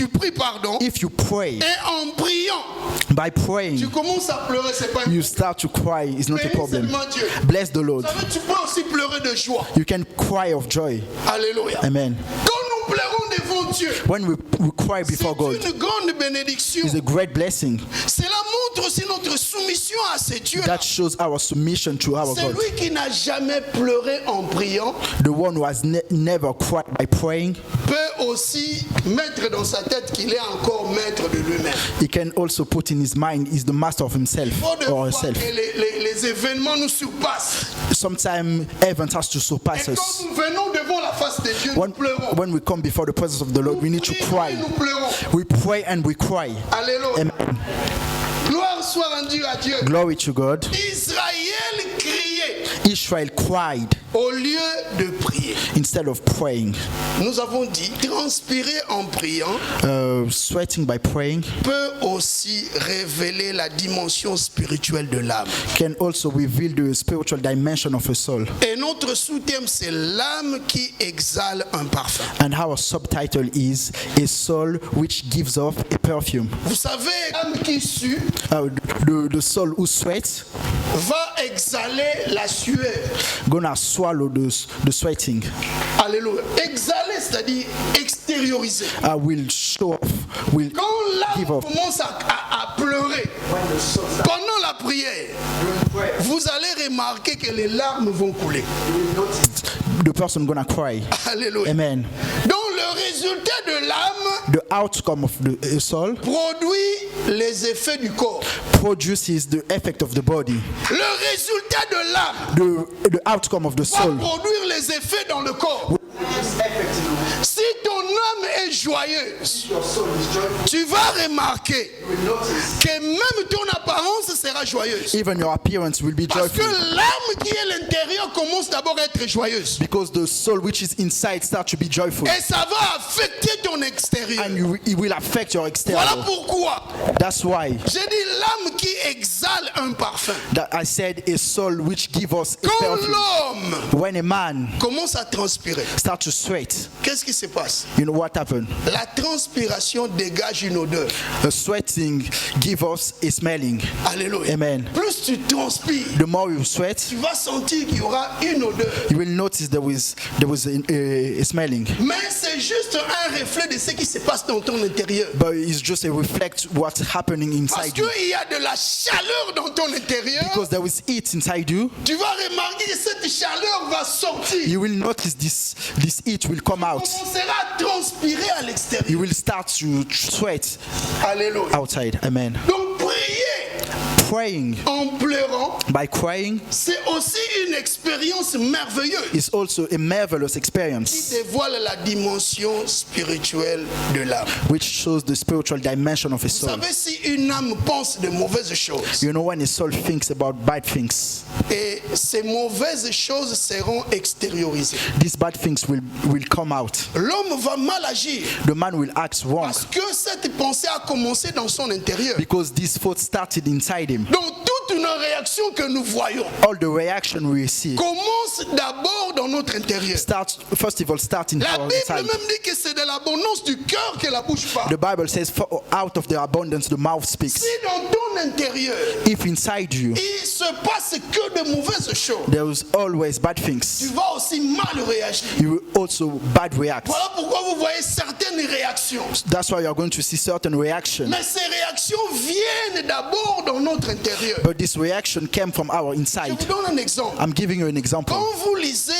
Speaker 1: pries, pardon,
Speaker 2: If you pray,
Speaker 1: et en priant,
Speaker 2: by praying,
Speaker 1: tu commences à pleurer, c'est pas un
Speaker 2: you start to cry, it's not a
Speaker 1: Bénis
Speaker 2: problem.
Speaker 1: seulement Dieu.
Speaker 2: Bless the Lord.
Speaker 1: Vous savez, tu peux aussi pleurer de joie.
Speaker 2: You can cry of joy.
Speaker 1: Alléluia.
Speaker 2: Amen.
Speaker 1: Quand nous pleurons devant Dieu,
Speaker 2: When we cry before God,
Speaker 1: c'est une grande bénédiction.
Speaker 2: it's a great blessing.
Speaker 1: Cela montre montre aussi notre soumission à ce Dieu.
Speaker 2: That shows our submission to our
Speaker 1: C'est
Speaker 2: God.
Speaker 1: lui qui n'a jamais pleuré en priant,
Speaker 2: The one who has never cried by praying,
Speaker 1: peut aussi mettre dans sa tête qu'il est encore maître de lui-même.
Speaker 2: he can also put in his mind he's the master of himself
Speaker 1: Il faut des
Speaker 2: or
Speaker 1: fois
Speaker 2: herself.
Speaker 1: que les événements nous surpassent.
Speaker 2: Sometimes events has to
Speaker 1: Et
Speaker 2: surpass
Speaker 1: quand
Speaker 2: us.
Speaker 1: nous venons devant la face de Dieu, nous pleurons.
Speaker 2: When we come before the presence of the Lord, we need to
Speaker 1: Prions
Speaker 2: cry.
Speaker 1: et nous pleurons.
Speaker 2: We pray and we cry.
Speaker 1: Alléluia.
Speaker 2: Amen.
Speaker 1: Gloire soit rendue à Dieu.
Speaker 2: Glory to God.
Speaker 1: Israël criait
Speaker 2: Israel cried
Speaker 1: au lieu de prier.
Speaker 2: instead of praying.
Speaker 1: Nous avons dit, transpirer en priant
Speaker 2: Sweating by praying
Speaker 1: peut aussi révéler la dimension spirituelle de l'âme.
Speaker 2: can also reveal the spiritual dimension of a soul.
Speaker 1: Et notre sous-thème, c'est l'âme qui exhale un parfum.
Speaker 2: And our subtitle is A Soul Which Gives Off a Perfume.
Speaker 1: Vous savez, l'âme qui sue
Speaker 2: The soul who sweats
Speaker 1: va exhaler la sueur.
Speaker 2: gonna swallow the sweating.
Speaker 1: Alléluia. Exhaler, c'est-à-dire extérioriser.
Speaker 2: Will show off, will
Speaker 1: Quand
Speaker 2: give
Speaker 1: l'âme
Speaker 2: off.
Speaker 1: commence à pleurer pendant la prière, vous allez remarquer que les larmes vont couler.
Speaker 2: The person gonna cry.
Speaker 1: Alléluia.
Speaker 2: Amen.
Speaker 1: Donc le résultat de l'âme
Speaker 2: The outcome of the soul
Speaker 1: produit les effets du corps.
Speaker 2: produces the effect of the body.
Speaker 1: Le résultat de l'âme
Speaker 2: The outcome of the
Speaker 1: va
Speaker 2: soul
Speaker 1: produire les effets dans le corps. Si ton âme est joyeuse, tu vas remarquer que même ton apparence sera joyeuse.
Speaker 2: even your appearance will be
Speaker 1: Parce que
Speaker 2: joyful.
Speaker 1: l'âme qui est à l'intérieur commence d'abord à être joyeuse.
Speaker 2: Because the soul which is inside starts to be joyful.
Speaker 1: Et ça va affecter ton extérieur.
Speaker 2: And it will affect your
Speaker 1: Voilà
Speaker 2: external.
Speaker 1: pourquoi
Speaker 2: That's why
Speaker 1: j'ai dit l'âme qui exhale un parfum.
Speaker 2: that I said a soul which gives us a
Speaker 1: Quand
Speaker 2: perfume.
Speaker 1: l'homme
Speaker 2: When a man
Speaker 1: commence à transpirer,
Speaker 2: starts to sweat,
Speaker 1: qu'est-ce qui se passe?
Speaker 2: you know what happened?
Speaker 1: La transpiration dégage une odeur.
Speaker 2: A sweating gives us a smelling.
Speaker 1: Alléluia.
Speaker 2: Amen.
Speaker 1: Plus tu transpires,
Speaker 2: The more you sweat,
Speaker 1: tu vas sentir qu'il y aura une odeur.
Speaker 2: you will notice there was a smelling.
Speaker 1: Mais c'est juste un reflet de ce qui se passe dans ton intérieur.
Speaker 2: But it's just a reflect what's happening
Speaker 1: Parce
Speaker 2: inside you.
Speaker 1: qu'il y a de la chaleur dans ton intérieur,
Speaker 2: Because there is heat inside you,
Speaker 1: tu vas remarquer que cette chaleur va sortir.
Speaker 2: you will notice this heat will come
Speaker 1: Tu
Speaker 2: out.
Speaker 1: commenceras à transpirer à
Speaker 2: You
Speaker 1: l'extérieur.
Speaker 2: will start to sweat
Speaker 1: Alléluia.
Speaker 2: outside. Amen.
Speaker 1: Donc prier
Speaker 2: Praying
Speaker 1: en pleurant,
Speaker 2: by crying
Speaker 1: c'est aussi une expérience merveilleuse
Speaker 2: is also a marvelous
Speaker 1: qui
Speaker 2: experience
Speaker 1: dévoile la dimension spirituelle de l'âme.
Speaker 2: which shows the spiritual dimension of a
Speaker 1: Vous
Speaker 2: soul.
Speaker 1: savez, si une âme pense de mauvaises choses,
Speaker 2: You know, when a soul thinks about bad things,
Speaker 1: et ces mauvaises choses seront extériorisées,
Speaker 2: these bad things will come out.
Speaker 1: l'homme va mal agir
Speaker 2: The man will act wrong
Speaker 1: parce que cette pensée a commencé dans son intérieur.
Speaker 2: because this thought started inside him.
Speaker 1: Donc toute une réaction que nous voyons
Speaker 2: All the reaction we see
Speaker 1: commence d'abord dans notre intérieur.
Speaker 2: first of all start in
Speaker 1: La
Speaker 2: our
Speaker 1: Bible
Speaker 2: inside.
Speaker 1: même dit que c'est de l'abondance du cœur que la bouche parle.
Speaker 2: The Bible says, out of the abundance the mouth speaks.
Speaker 1: Si dans ton intérieur,
Speaker 2: If inside you
Speaker 1: il se passe que de mauvaises choses,
Speaker 2: there is always bad
Speaker 1: tu
Speaker 2: things,
Speaker 1: vas aussi mal réagir.
Speaker 2: you will also bad react.
Speaker 1: Voilà pourquoi vous voyez certaines réactions.
Speaker 2: That's why you are going to see certain reaction.
Speaker 1: Mais ces réactions viennent d'abord dans notre intérieur.
Speaker 2: But this reaction came from our
Speaker 1: Je
Speaker 2: inside.
Speaker 1: vous donne un exemple.
Speaker 2: I'm giving you an example.
Speaker 1: Quand vous lisez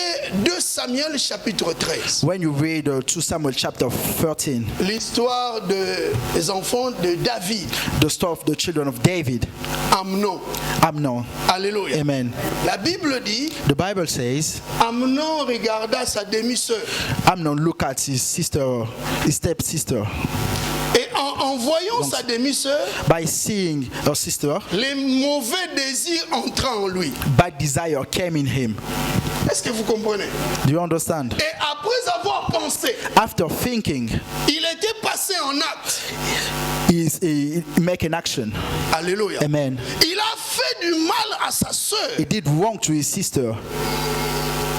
Speaker 1: 2 Samuel chapitre 13,
Speaker 2: When you read 2 Samuel chapter 13,
Speaker 1: l'histoire des enfants de David,
Speaker 2: the story of the children of David,
Speaker 1: Amnon.
Speaker 2: Amnon.
Speaker 1: Alléluia.
Speaker 2: Amen.
Speaker 1: La Bible dit,
Speaker 2: The Bible says,
Speaker 1: Amnon regarda sa demi-sœur.
Speaker 2: Amnon looked at his stepsister.
Speaker 1: Et en voyant sa demi-sœur,
Speaker 2: By seeing her sister,
Speaker 1: les mauvais désirs entrant en lui.
Speaker 2: bad desire came in him.
Speaker 1: Est-ce que vous comprenez?
Speaker 2: Do you understand?
Speaker 1: Et après avoir pensé,
Speaker 2: After thinking,
Speaker 1: il était passé en acte.
Speaker 2: he make an action.
Speaker 1: Alléluia.
Speaker 2: Amen.
Speaker 1: Il a fait du mal à sa sœur.
Speaker 2: He did wrong to his sister.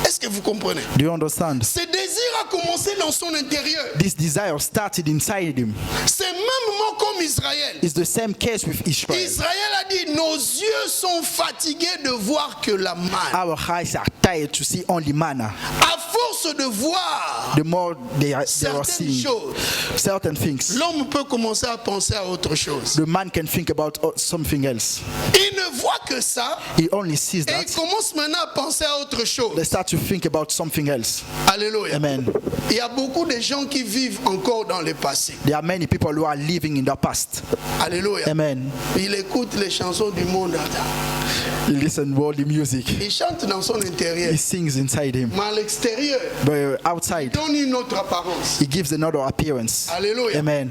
Speaker 1: Est-ce que vous comprenez?
Speaker 2: Do you understand?
Speaker 1: Ce désir a commencé dans son intérieur.
Speaker 2: This desire started inside him.
Speaker 1: C'est même comme Israël.
Speaker 2: It's the same case with Israel.
Speaker 1: Israël a dit, nos yeux sont fatigués de voir que la manne.
Speaker 2: Our eyes are tired to see only manna.
Speaker 1: À force de voir
Speaker 2: The more they are
Speaker 1: certaines
Speaker 2: seeing
Speaker 1: choses,
Speaker 2: certain things,
Speaker 1: l'homme peut commencer à penser à autre chose.
Speaker 2: the man can think about something else.
Speaker 1: Il ne voit que ça
Speaker 2: He only sees
Speaker 1: et il
Speaker 2: that.
Speaker 1: commence maintenant à penser à autre
Speaker 2: They
Speaker 1: chose.
Speaker 2: start to think about something else.
Speaker 1: Alléluia.
Speaker 2: Amen.
Speaker 1: Il y a beaucoup de gens qui vivent encore dans le passé.
Speaker 2: There are many people who are living in the past.
Speaker 1: Alléluia.
Speaker 2: Amen.
Speaker 1: Il écoute les chansons du monde.
Speaker 2: He listens worldly music.
Speaker 1: Il chante dans son intérieur.
Speaker 2: He sings inside him.
Speaker 1: Mais à l'extérieur,
Speaker 2: But outside,
Speaker 1: il donne une autre apparence.
Speaker 2: he gives another appearance.
Speaker 1: Alléluia.
Speaker 2: Amen.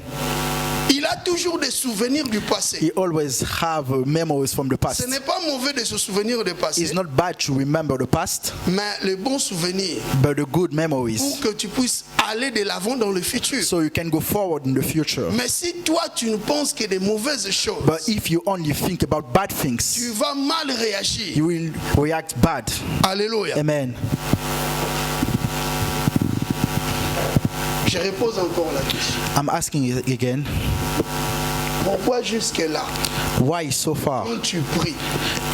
Speaker 1: Il a toujours des souvenirs du passé.
Speaker 2: He always have memories from the
Speaker 1: Ce
Speaker 2: past.
Speaker 1: n'est pas mauvais de se souvenir du passé,
Speaker 2: It's not bad to remember the past,
Speaker 1: mais les bons souvenirs
Speaker 2: but the good
Speaker 1: pour
Speaker 2: memories,
Speaker 1: que tu puisses aller de l'avant dans le futur.
Speaker 2: so you can go forward in the future.
Speaker 1: Mais si toi tu ne penses que des mauvaises choses,
Speaker 2: But if you only think about bad things,
Speaker 1: tu vas mal réagir.
Speaker 2: you will react bad.
Speaker 1: Alléluia.
Speaker 2: Amen.
Speaker 1: Je repose encore la question.
Speaker 2: I'm asking you again,
Speaker 1: Pourquoi jusque-là,
Speaker 2: why so far,
Speaker 1: quand tu pries,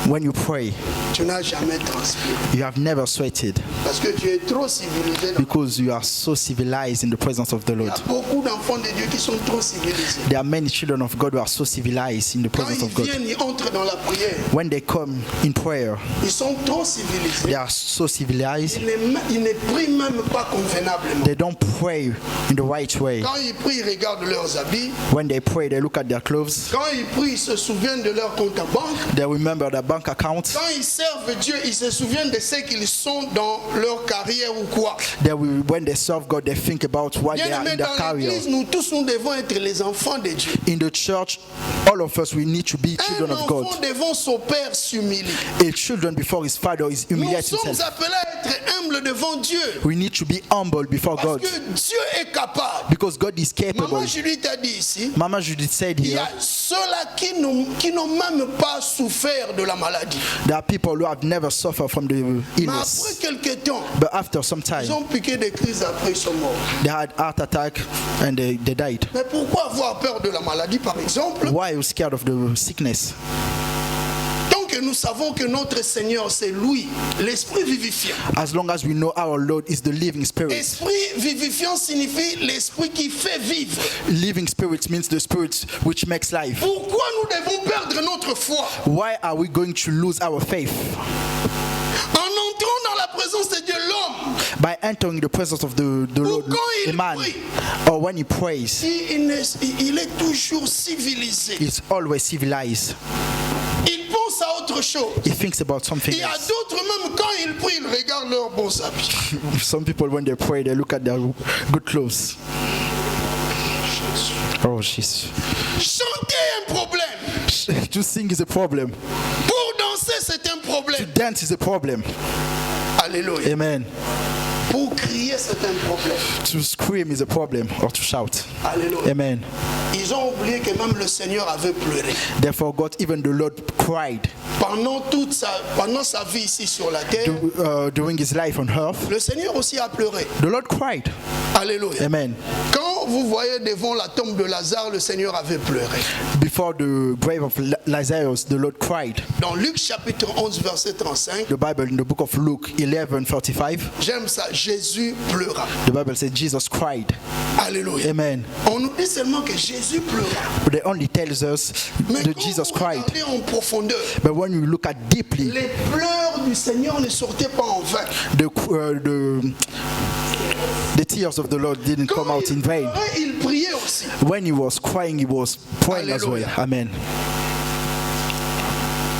Speaker 2: when you pray,
Speaker 1: tu n'as jamais transpiré?
Speaker 2: you have never sweated?
Speaker 1: Parce que tu es trop civilisé.
Speaker 2: Because you are so civilized in the presence of the
Speaker 1: Il y
Speaker 2: Lord.
Speaker 1: a beaucoup d'enfants de Dieu qui sont trop civilisés.
Speaker 2: There are many children of God who are so civilized in the
Speaker 1: Quand
Speaker 2: presence
Speaker 1: ils
Speaker 2: of God.
Speaker 1: viennent, ils entrent dans la prière.
Speaker 2: When they come in prayer,
Speaker 1: Ils sont trop civilisés.
Speaker 2: they are so civilized.
Speaker 1: Ils ne prient même pas convenablement.
Speaker 2: They don't pray in the right way.
Speaker 1: Quand ils prient, ils regardent leurs habits.
Speaker 2: When they pray, they look at their clothes.
Speaker 1: Quand ils prient, ils se souviennent de leur compte à banque.
Speaker 2: They remember their bank account.
Speaker 1: Quand ils servent Dieu, ils se souviennent de ce qu'ils sont dans leur carrière ou quoi.
Speaker 2: When they serve God, they think about what they are
Speaker 1: Bien-aimés,
Speaker 2: in their
Speaker 1: dans
Speaker 2: career.
Speaker 1: l'église, nous tous, nous devons être les enfants de Dieu.
Speaker 2: In the church, all of us, we need to be children
Speaker 1: Un
Speaker 2: of God.
Speaker 1: enfant devant son père s'humilie.
Speaker 2: A children before his father is
Speaker 1: Nous
Speaker 2: humiliate
Speaker 1: sommes
Speaker 2: himself.
Speaker 1: appelés à être humbles devant Dieu.
Speaker 2: We need to be humble before
Speaker 1: Parce
Speaker 2: God
Speaker 1: que Dieu est capable.
Speaker 2: because God is capable.
Speaker 1: Maman Julie t'a dit ici,
Speaker 2: Mama Judith said
Speaker 1: il y
Speaker 2: here,
Speaker 1: a ceux-là qui n'ont même pas souffert de la maladie.
Speaker 2: there are people who have never suffered from the
Speaker 1: Mais après
Speaker 2: illness.
Speaker 1: quelques temps,
Speaker 2: But after some
Speaker 1: ils
Speaker 2: time,
Speaker 1: ont piqué des crises, après ils sont morts.
Speaker 2: they had heart attack and they died.
Speaker 1: Mais pourquoi avoir peur de la maladie, par exemple,
Speaker 2: Why are you scared of the sickness?
Speaker 1: tant que nous savons que notre Seigneur, c'est lui, l'Esprit vivifiant.
Speaker 2: As long as we know our Lord is the living spirit.
Speaker 1: Esprit vivifiant signifie l'esprit qui fait vivre.
Speaker 2: Living spirit means the spirit which makes life.
Speaker 1: Pourquoi nous devons perdre notre foi?
Speaker 2: Why are we going to lose our faith?
Speaker 1: En entrant dans la présence de Dieu, l'homme,
Speaker 2: By entering the presence of the Lord,
Speaker 1: quand il
Speaker 2: a man,
Speaker 1: prie,
Speaker 2: or when he prays,
Speaker 1: il est toujours civilisé.
Speaker 2: he's always civilized.
Speaker 1: Il pense à autre chose.
Speaker 2: He thinks about something
Speaker 1: Il y a
Speaker 2: else.
Speaker 1: d'autres, même quand ils prient, ils regardent leurs bons habits.
Speaker 2: Some people, when they pray, they look at their good clothes. Oh, jeez.
Speaker 1: Chanter est un problème.
Speaker 2: To sing is a problem.
Speaker 1: Pour danser, c'est un
Speaker 2: To
Speaker 1: problème.
Speaker 2: dance is a problem.
Speaker 1: Alléluia.
Speaker 2: Amen.
Speaker 1: Pour crier, c'est un problème.
Speaker 2: To scream is a problem, or to shout.
Speaker 1: Alléluia.
Speaker 2: Amen.
Speaker 1: Ils ont oublié que même le Seigneur avait pleuré.
Speaker 2: They forgot even the Lord cried
Speaker 1: Pendant sa vie ici sur la terre,
Speaker 2: during his life on earth.
Speaker 1: le Seigneur aussi a pleuré.
Speaker 2: The Lord cried.
Speaker 1: Alléluia.
Speaker 2: Amen.
Speaker 1: Quand vous voyez devant la tombe de Lazare, le Seigneur avait pleuré.
Speaker 2: Before the grave of Lazarus, the Lord cried.
Speaker 1: Dans Luc chapitre 11, verset 35,
Speaker 2: The Bible in the book of Luke 11:35,
Speaker 1: j'aime ça, Jésus pleura.
Speaker 2: the Bible says Jesus cried.
Speaker 1: Alléluia.
Speaker 2: Amen.
Speaker 1: On nous dit seulement que Jésus pleura.
Speaker 2: But it only tells us
Speaker 1: Mais
Speaker 2: that
Speaker 1: quand
Speaker 2: Jesus
Speaker 1: vous
Speaker 2: cried.
Speaker 1: regardez en profondeur,
Speaker 2: But when you look at deeply,
Speaker 1: les pleurs du Seigneur ne sortaient pas en vain.
Speaker 2: the tears of the Lord didn't come
Speaker 1: Quand
Speaker 2: out in
Speaker 1: il
Speaker 2: vain.
Speaker 1: pleurait, il priait aussi.
Speaker 2: When he was crying, he was praying as well.
Speaker 1: Alléluia.
Speaker 2: Amen.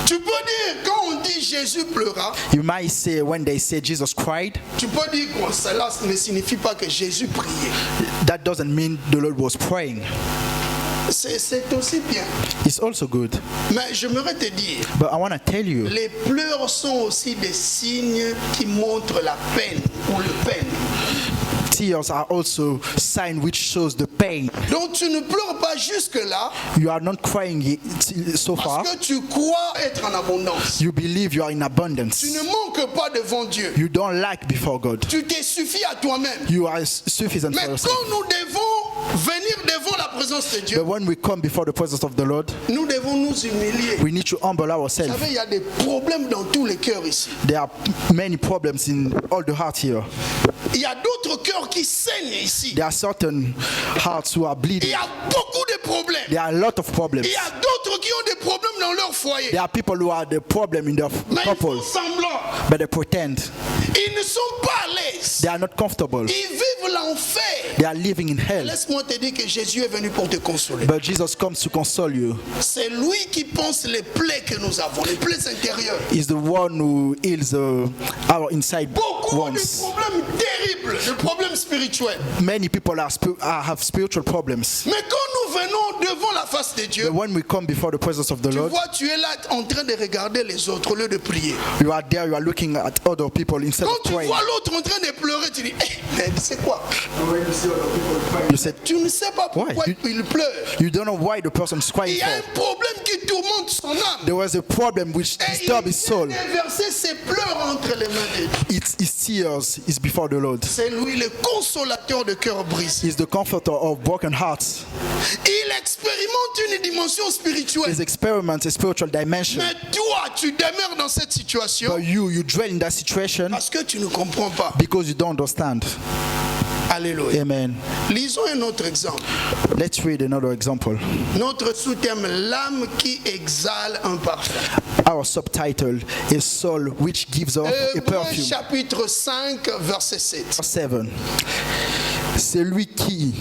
Speaker 1: Tu peux dire, quand on dit Jésus pleura,
Speaker 2: You might say when they say Jesus cried,
Speaker 1: tu peux dire que cela ne signifie pas que Jésus priait.
Speaker 2: that doesn't mean the Lord was praying.
Speaker 1: C'est aussi bien.
Speaker 2: It's also good.
Speaker 1: Mais j'aimerais te dire,
Speaker 2: But I want to tell you,
Speaker 1: les pleurs sont aussi des signes qui montrent la peine ou le peine.
Speaker 2: tears are also sign which shows the pain.
Speaker 1: Donc tu ne pleures pas jusque-là
Speaker 2: You are not crying so far.
Speaker 1: parce que tu crois être en abondance.
Speaker 2: You believe you are in
Speaker 1: Tu
Speaker 2: abundance.
Speaker 1: ne manques pas devant Dieu.
Speaker 2: You don't lack before God.
Speaker 1: Tu te suffis à toi-même.
Speaker 2: You are sufficient
Speaker 1: Mais
Speaker 2: for yourself.
Speaker 1: quand nous devons venir devant la présence présence de Dieu,
Speaker 2: But when we come before the presence of the Lord,
Speaker 1: nous devons nous humilier.
Speaker 2: we need to humble
Speaker 1: Vous
Speaker 2: ourselves.
Speaker 1: savez, il y a des problèmes dans tous les cœurs ici.
Speaker 2: There are many problems in all the heart here.
Speaker 1: Il y a d'autres cœurs qui saignent ici.
Speaker 2: There are certain hearts who are
Speaker 1: Il
Speaker 2: bleeding.
Speaker 1: y a beaucoup de problèmes.
Speaker 2: There are a lot of problems.
Speaker 1: Il y a d'autres qui ont des problèmes dans leur foyer.
Speaker 2: There are people who are the problem in their
Speaker 1: Mais ils font
Speaker 2: couples,
Speaker 1: semblant.
Speaker 2: but they pretend.
Speaker 1: Ils ne sont pas à l'aise.
Speaker 2: They are not comfortable.
Speaker 1: Ils vivent l'enfer.
Speaker 2: They are living in hell.
Speaker 1: Laisse-moi te dire que Jésus est venu pour te consoler.
Speaker 2: But Jesus comes to console you.
Speaker 1: C'est lui qui pense les plaies que nous avons, les plaies intérieures.
Speaker 2: He's the one who heals our inside
Speaker 1: Beaucoup de
Speaker 2: wounds.
Speaker 1: problèmes terribles, de problèmes spirituels.
Speaker 2: Many people have spiritual problems.
Speaker 1: Mais quand nous venons devant la face de Dieu,
Speaker 2: But when we come before the presence of the
Speaker 1: tu
Speaker 2: Lord,
Speaker 1: vois, tu es là en train de regarder les autres au lieu de prier.
Speaker 2: you are there, you are looking at other people instead
Speaker 1: Quand
Speaker 2: of
Speaker 1: tu
Speaker 2: praying.
Speaker 1: vois l'autre en train de pleurer, tu dis, mais c'est quoi?
Speaker 2: You said,
Speaker 1: Tu ne sais pas pourquoi
Speaker 2: Why?
Speaker 1: il pleure.
Speaker 2: you don't know why the person is
Speaker 1: Il
Speaker 2: crying
Speaker 1: y a un
Speaker 2: for.
Speaker 1: problème qui tourmente son âme.
Speaker 2: There was a problem which
Speaker 1: Et
Speaker 2: disturbed
Speaker 1: il
Speaker 2: his soul.
Speaker 1: vient déverser ses pleurs entre les mains de Dieu.
Speaker 2: His tears is before the Lord.
Speaker 1: C'est lui le consolateur de cœur brisé.
Speaker 2: He's the comforter of broken hearts.
Speaker 1: Il expérimente une dimension spirituelle.
Speaker 2: His experiment a spiritual dimension.
Speaker 1: Mais toi, tu demeures dans cette situation
Speaker 2: But you dwell in that situation
Speaker 1: parce que tu ne comprends pas.
Speaker 2: because you don't understand.
Speaker 1: Alléluia.
Speaker 2: Amen.
Speaker 1: Lisons un autre exemple.
Speaker 2: Let's read another example.
Speaker 1: Notre sous-thème, l'âme qui exhale un parfum.
Speaker 2: Our subtitle is Soul which gives off a
Speaker 1: Hébreux
Speaker 2: perfume.
Speaker 1: chapitre 5, verset 7.
Speaker 2: 7. C'est lui qui,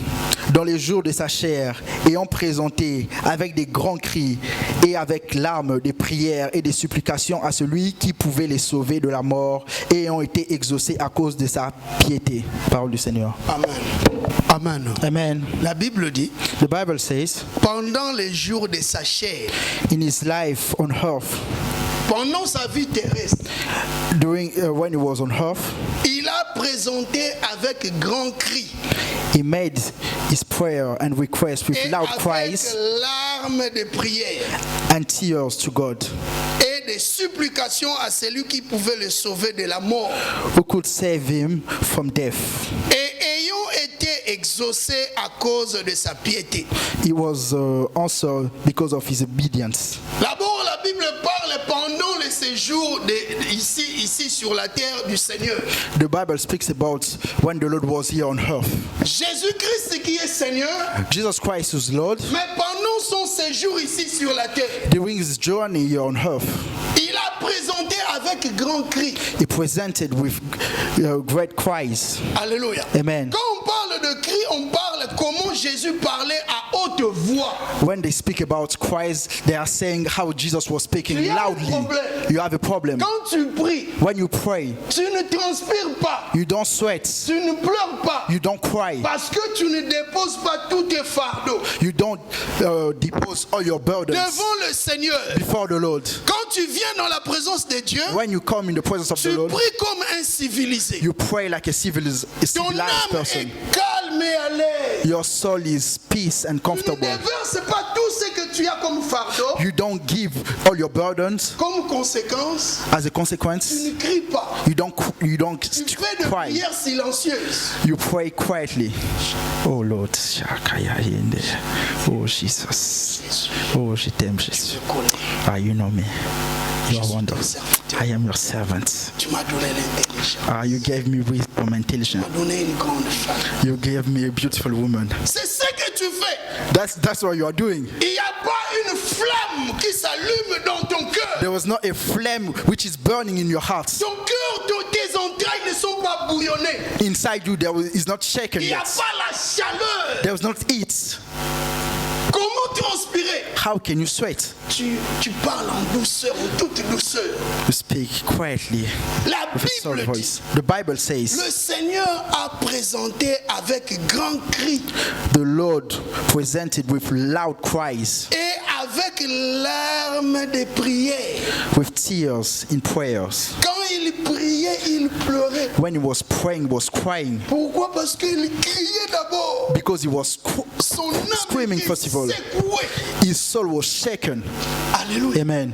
Speaker 2: dans les jours de sa chair, ayant présenté avec des grands cris et avec larmes des prières et des supplications à celui qui pouvait les sauver de la mort, ayant été exaucé à cause de sa piété. Parole du Seigneur.
Speaker 1: Amen. Amen.
Speaker 2: Amen.
Speaker 1: La Bible dit,
Speaker 2: The Bible says,
Speaker 1: pendant les jours de sa chair,
Speaker 2: in his life on earth,
Speaker 1: pendant sa vie terrestre,
Speaker 2: when he was on earth,
Speaker 1: il a présenté avec grand cri
Speaker 2: he made his prayer and request with
Speaker 1: et
Speaker 2: loud
Speaker 1: avec
Speaker 2: cries
Speaker 1: larmes de prière
Speaker 2: and tears to God,
Speaker 1: et des supplications à celui qui pouvait le sauver de la mort.
Speaker 2: who could save him from death.
Speaker 1: Et ayant été exaucé à cause de sa piété.
Speaker 2: He was also because of his obedience.
Speaker 1: D'abord, la Bible parle pendant le séjour ici sur la terre du Seigneur.
Speaker 2: The Bible speaks about when the Lord was here on earth.
Speaker 1: Jésus-Christ qui est Seigneur,
Speaker 2: Jesus Christ is Lord.
Speaker 1: mais pendant son séjour ici sur la terre,
Speaker 2: During his journey here on earth,
Speaker 1: il a présenté avec grand cri.
Speaker 2: he presented with great cries.
Speaker 1: Alléluia.
Speaker 2: Amen.
Speaker 1: Quand on parle de cri, on parle comment Jésus parlait à haute voix.
Speaker 2: When they speak about cries, they are saying how Jesus was speaking
Speaker 1: Tu as un
Speaker 2: loudly.
Speaker 1: problème.
Speaker 2: You have a problem.
Speaker 1: Quand tu pries,
Speaker 2: When you pray,
Speaker 1: tu ne transpires pas,
Speaker 2: you don't sweat,
Speaker 1: tu ne pleures pas,
Speaker 2: you don't cry,
Speaker 1: parce que tu ne déposes pas tous tes fardeaux
Speaker 2: you don't depose all your burdens
Speaker 1: devant le Seigneur.
Speaker 2: before the Lord.
Speaker 1: Quand tu viens dans la présence de Dieu,
Speaker 2: When you come in the presence of
Speaker 1: tu
Speaker 2: the Lord,
Speaker 1: pries comme un civilisé.
Speaker 2: you pray like a civilized
Speaker 1: Ton âme
Speaker 2: person.
Speaker 1: est calme et à l'aise.
Speaker 2: Your soul is peace and
Speaker 1: Tu ne
Speaker 2: comfortable.
Speaker 1: déverses pas tout ce que tu as comme fardeau.
Speaker 2: You don't give all your burdens.
Speaker 1: Comme conséquence,
Speaker 2: As a
Speaker 1: tu
Speaker 2: consequence,
Speaker 1: ne cries pas.
Speaker 2: you don't
Speaker 1: Tu fais de
Speaker 2: cry.
Speaker 1: prières silencieuses.
Speaker 2: You pray quietly. Oh Lord, oh Jesus, oh je t'aime Jésus. Ah, you know me. You are wonderful. I am your servant.
Speaker 1: Tu m'as donné l'intelligence.
Speaker 2: Ah, you gave me wisdom and
Speaker 1: Tu
Speaker 2: intelligence.
Speaker 1: m'as donné une grande femme.
Speaker 2: You gave me a beautiful woman.
Speaker 1: C'est ce que tu fais.
Speaker 2: That's what you are doing.
Speaker 1: Il n'y a pas une flamme qui s'allume dans ton cœur.
Speaker 2: There was not a flame which is burning in your heart.
Speaker 1: Ton cœur, tes entrailles ne sont pas bouillonnées.
Speaker 2: Inside you, is not shaken
Speaker 1: Il n'y a
Speaker 2: yet.
Speaker 1: pas la chaleur.
Speaker 2: There was not heat.
Speaker 1: Comment transpirer?
Speaker 2: How can you sweat?
Speaker 1: Tu parles en douceur, en toute douceur.
Speaker 2: You speak quietly
Speaker 1: La
Speaker 2: with a soft
Speaker 1: Bible dit,
Speaker 2: voice. The Bible says,
Speaker 1: le Seigneur a présenté avec grand cri
Speaker 2: the Lord presented with loud cries,
Speaker 1: et avec larmes de prière.
Speaker 2: with tears in prayers.
Speaker 1: Quand il priait, il pleurait.
Speaker 2: When he was praying, he was crying
Speaker 1: Pourquoi? Parce qu'il criait d'abord.
Speaker 2: because he was
Speaker 1: Son âme
Speaker 2: screaming
Speaker 1: était
Speaker 2: first of all.
Speaker 1: secouée.
Speaker 2: His soul was shaken.
Speaker 1: Alléluia.
Speaker 2: Amen.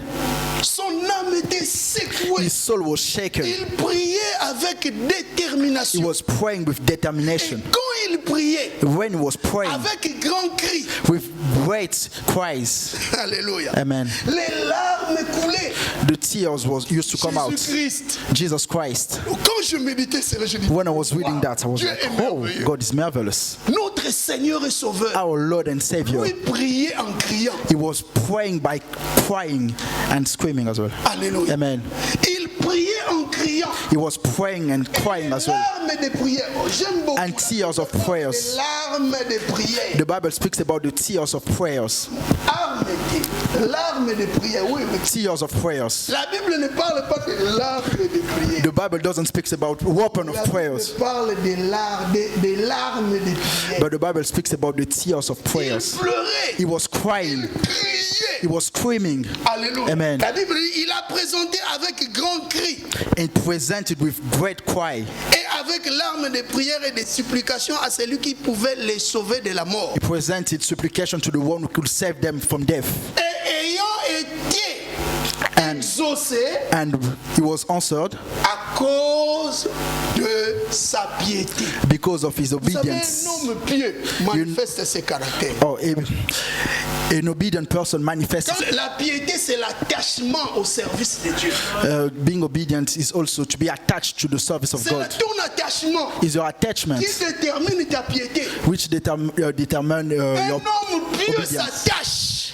Speaker 1: Son âme était était secoué.
Speaker 2: His soul was shaken.
Speaker 1: Il priait avec
Speaker 2: He
Speaker 1: détermination.
Speaker 2: was praying with
Speaker 1: Et
Speaker 2: determination.
Speaker 1: quand il priait
Speaker 2: When he was praying
Speaker 1: avec grand cri,
Speaker 2: with great cries,
Speaker 1: alléluia,
Speaker 2: amen,
Speaker 1: les larmes coulaient.
Speaker 2: the tears used to come out.
Speaker 1: Jésus-Christ.
Speaker 2: Jesus Christ.
Speaker 1: Quand je méditais, c'est là, je dis,
Speaker 2: When I was reading
Speaker 1: wow,
Speaker 2: that, I was
Speaker 1: Dieu
Speaker 2: like,
Speaker 1: est
Speaker 2: oh,
Speaker 1: merveilleux.
Speaker 2: God is marvelous.
Speaker 1: Notre Seigneur et Sauveur,
Speaker 2: Our Lord and Savior.
Speaker 1: lui priait en criant.
Speaker 2: He was praying by crying and screaming as well.
Speaker 1: Alléluia.
Speaker 2: Amen.
Speaker 1: Il priait en criant.
Speaker 2: He was praying and crying as well.
Speaker 1: Larmes de prière. Oh, j'aime beaucoup.
Speaker 2: And tears of prayers.
Speaker 1: Les larmes de prière.
Speaker 2: The Bible speaks about the tears of prayers.
Speaker 1: Larmes de prière. Oui, oui.
Speaker 2: Tears of prayers.
Speaker 1: La Bible ne parle pas de larmes de prière.
Speaker 2: The Bible doesn't speak about weapon
Speaker 1: La
Speaker 2: of
Speaker 1: Bible
Speaker 2: prayers,
Speaker 1: parle des larmes de prière.
Speaker 2: but the Bible speaks about the tears of
Speaker 1: Il
Speaker 2: prayers.
Speaker 1: pleurait.
Speaker 2: He was crying.
Speaker 1: Criait.
Speaker 2: He was screaming.
Speaker 1: Alléluia.
Speaker 2: Amen.
Speaker 1: La Bible dit, il a présenté avec grand cri
Speaker 2: And presented with great cry.
Speaker 1: et avec larmes de prière et de supplication à celui qui pouvait les sauver de la mort.
Speaker 2: He presented supplication to the one who could save them from death.
Speaker 1: Et ayant été
Speaker 2: And,
Speaker 1: exaucé
Speaker 2: and he was answered
Speaker 1: à cause de sa piété.
Speaker 2: because of his
Speaker 1: Vous savez,
Speaker 2: obedience.
Speaker 1: un homme pieux manifeste ses caractères.
Speaker 2: Oh, an obedient person manifests.
Speaker 1: Quand la piété, c'est l'attachement au service de Dieu.
Speaker 2: Being obedient is also to be attached to the service of
Speaker 1: C'est
Speaker 2: God.
Speaker 1: ton attachement
Speaker 2: Is your attachment
Speaker 1: qui détermine ta piété.
Speaker 2: which determine
Speaker 1: Un
Speaker 2: your
Speaker 1: homme pieux
Speaker 2: obedience.
Speaker 1: s'attache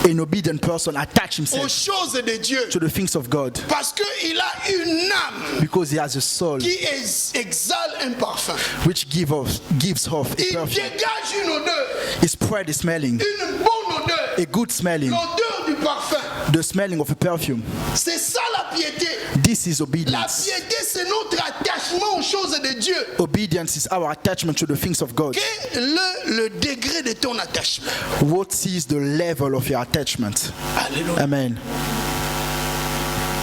Speaker 2: An obedient person attach
Speaker 1: aux
Speaker 2: himself
Speaker 1: choses de Dieu
Speaker 2: to the things of God
Speaker 1: parce qu'il a une âme
Speaker 2: because he has a soul
Speaker 1: qui exhale un parfum.
Speaker 2: which gives off a
Speaker 1: Il
Speaker 2: perfume.
Speaker 1: dégage une odeur,
Speaker 2: His breath is smelling,
Speaker 1: une bonne odeur,
Speaker 2: a good smelling,
Speaker 1: l'odeur du parfum.
Speaker 2: the smelling of a perfume.
Speaker 1: C'est ça la piété.
Speaker 2: This is
Speaker 1: La
Speaker 2: obedience.
Speaker 1: piété, c'est notre attachement aux choses de Dieu.
Speaker 2: Obedience is our attachment to the things of God.
Speaker 1: Quel est le degré de ton attachement?
Speaker 2: What is the level of your attachment?
Speaker 1: Alléluia.
Speaker 2: Amen.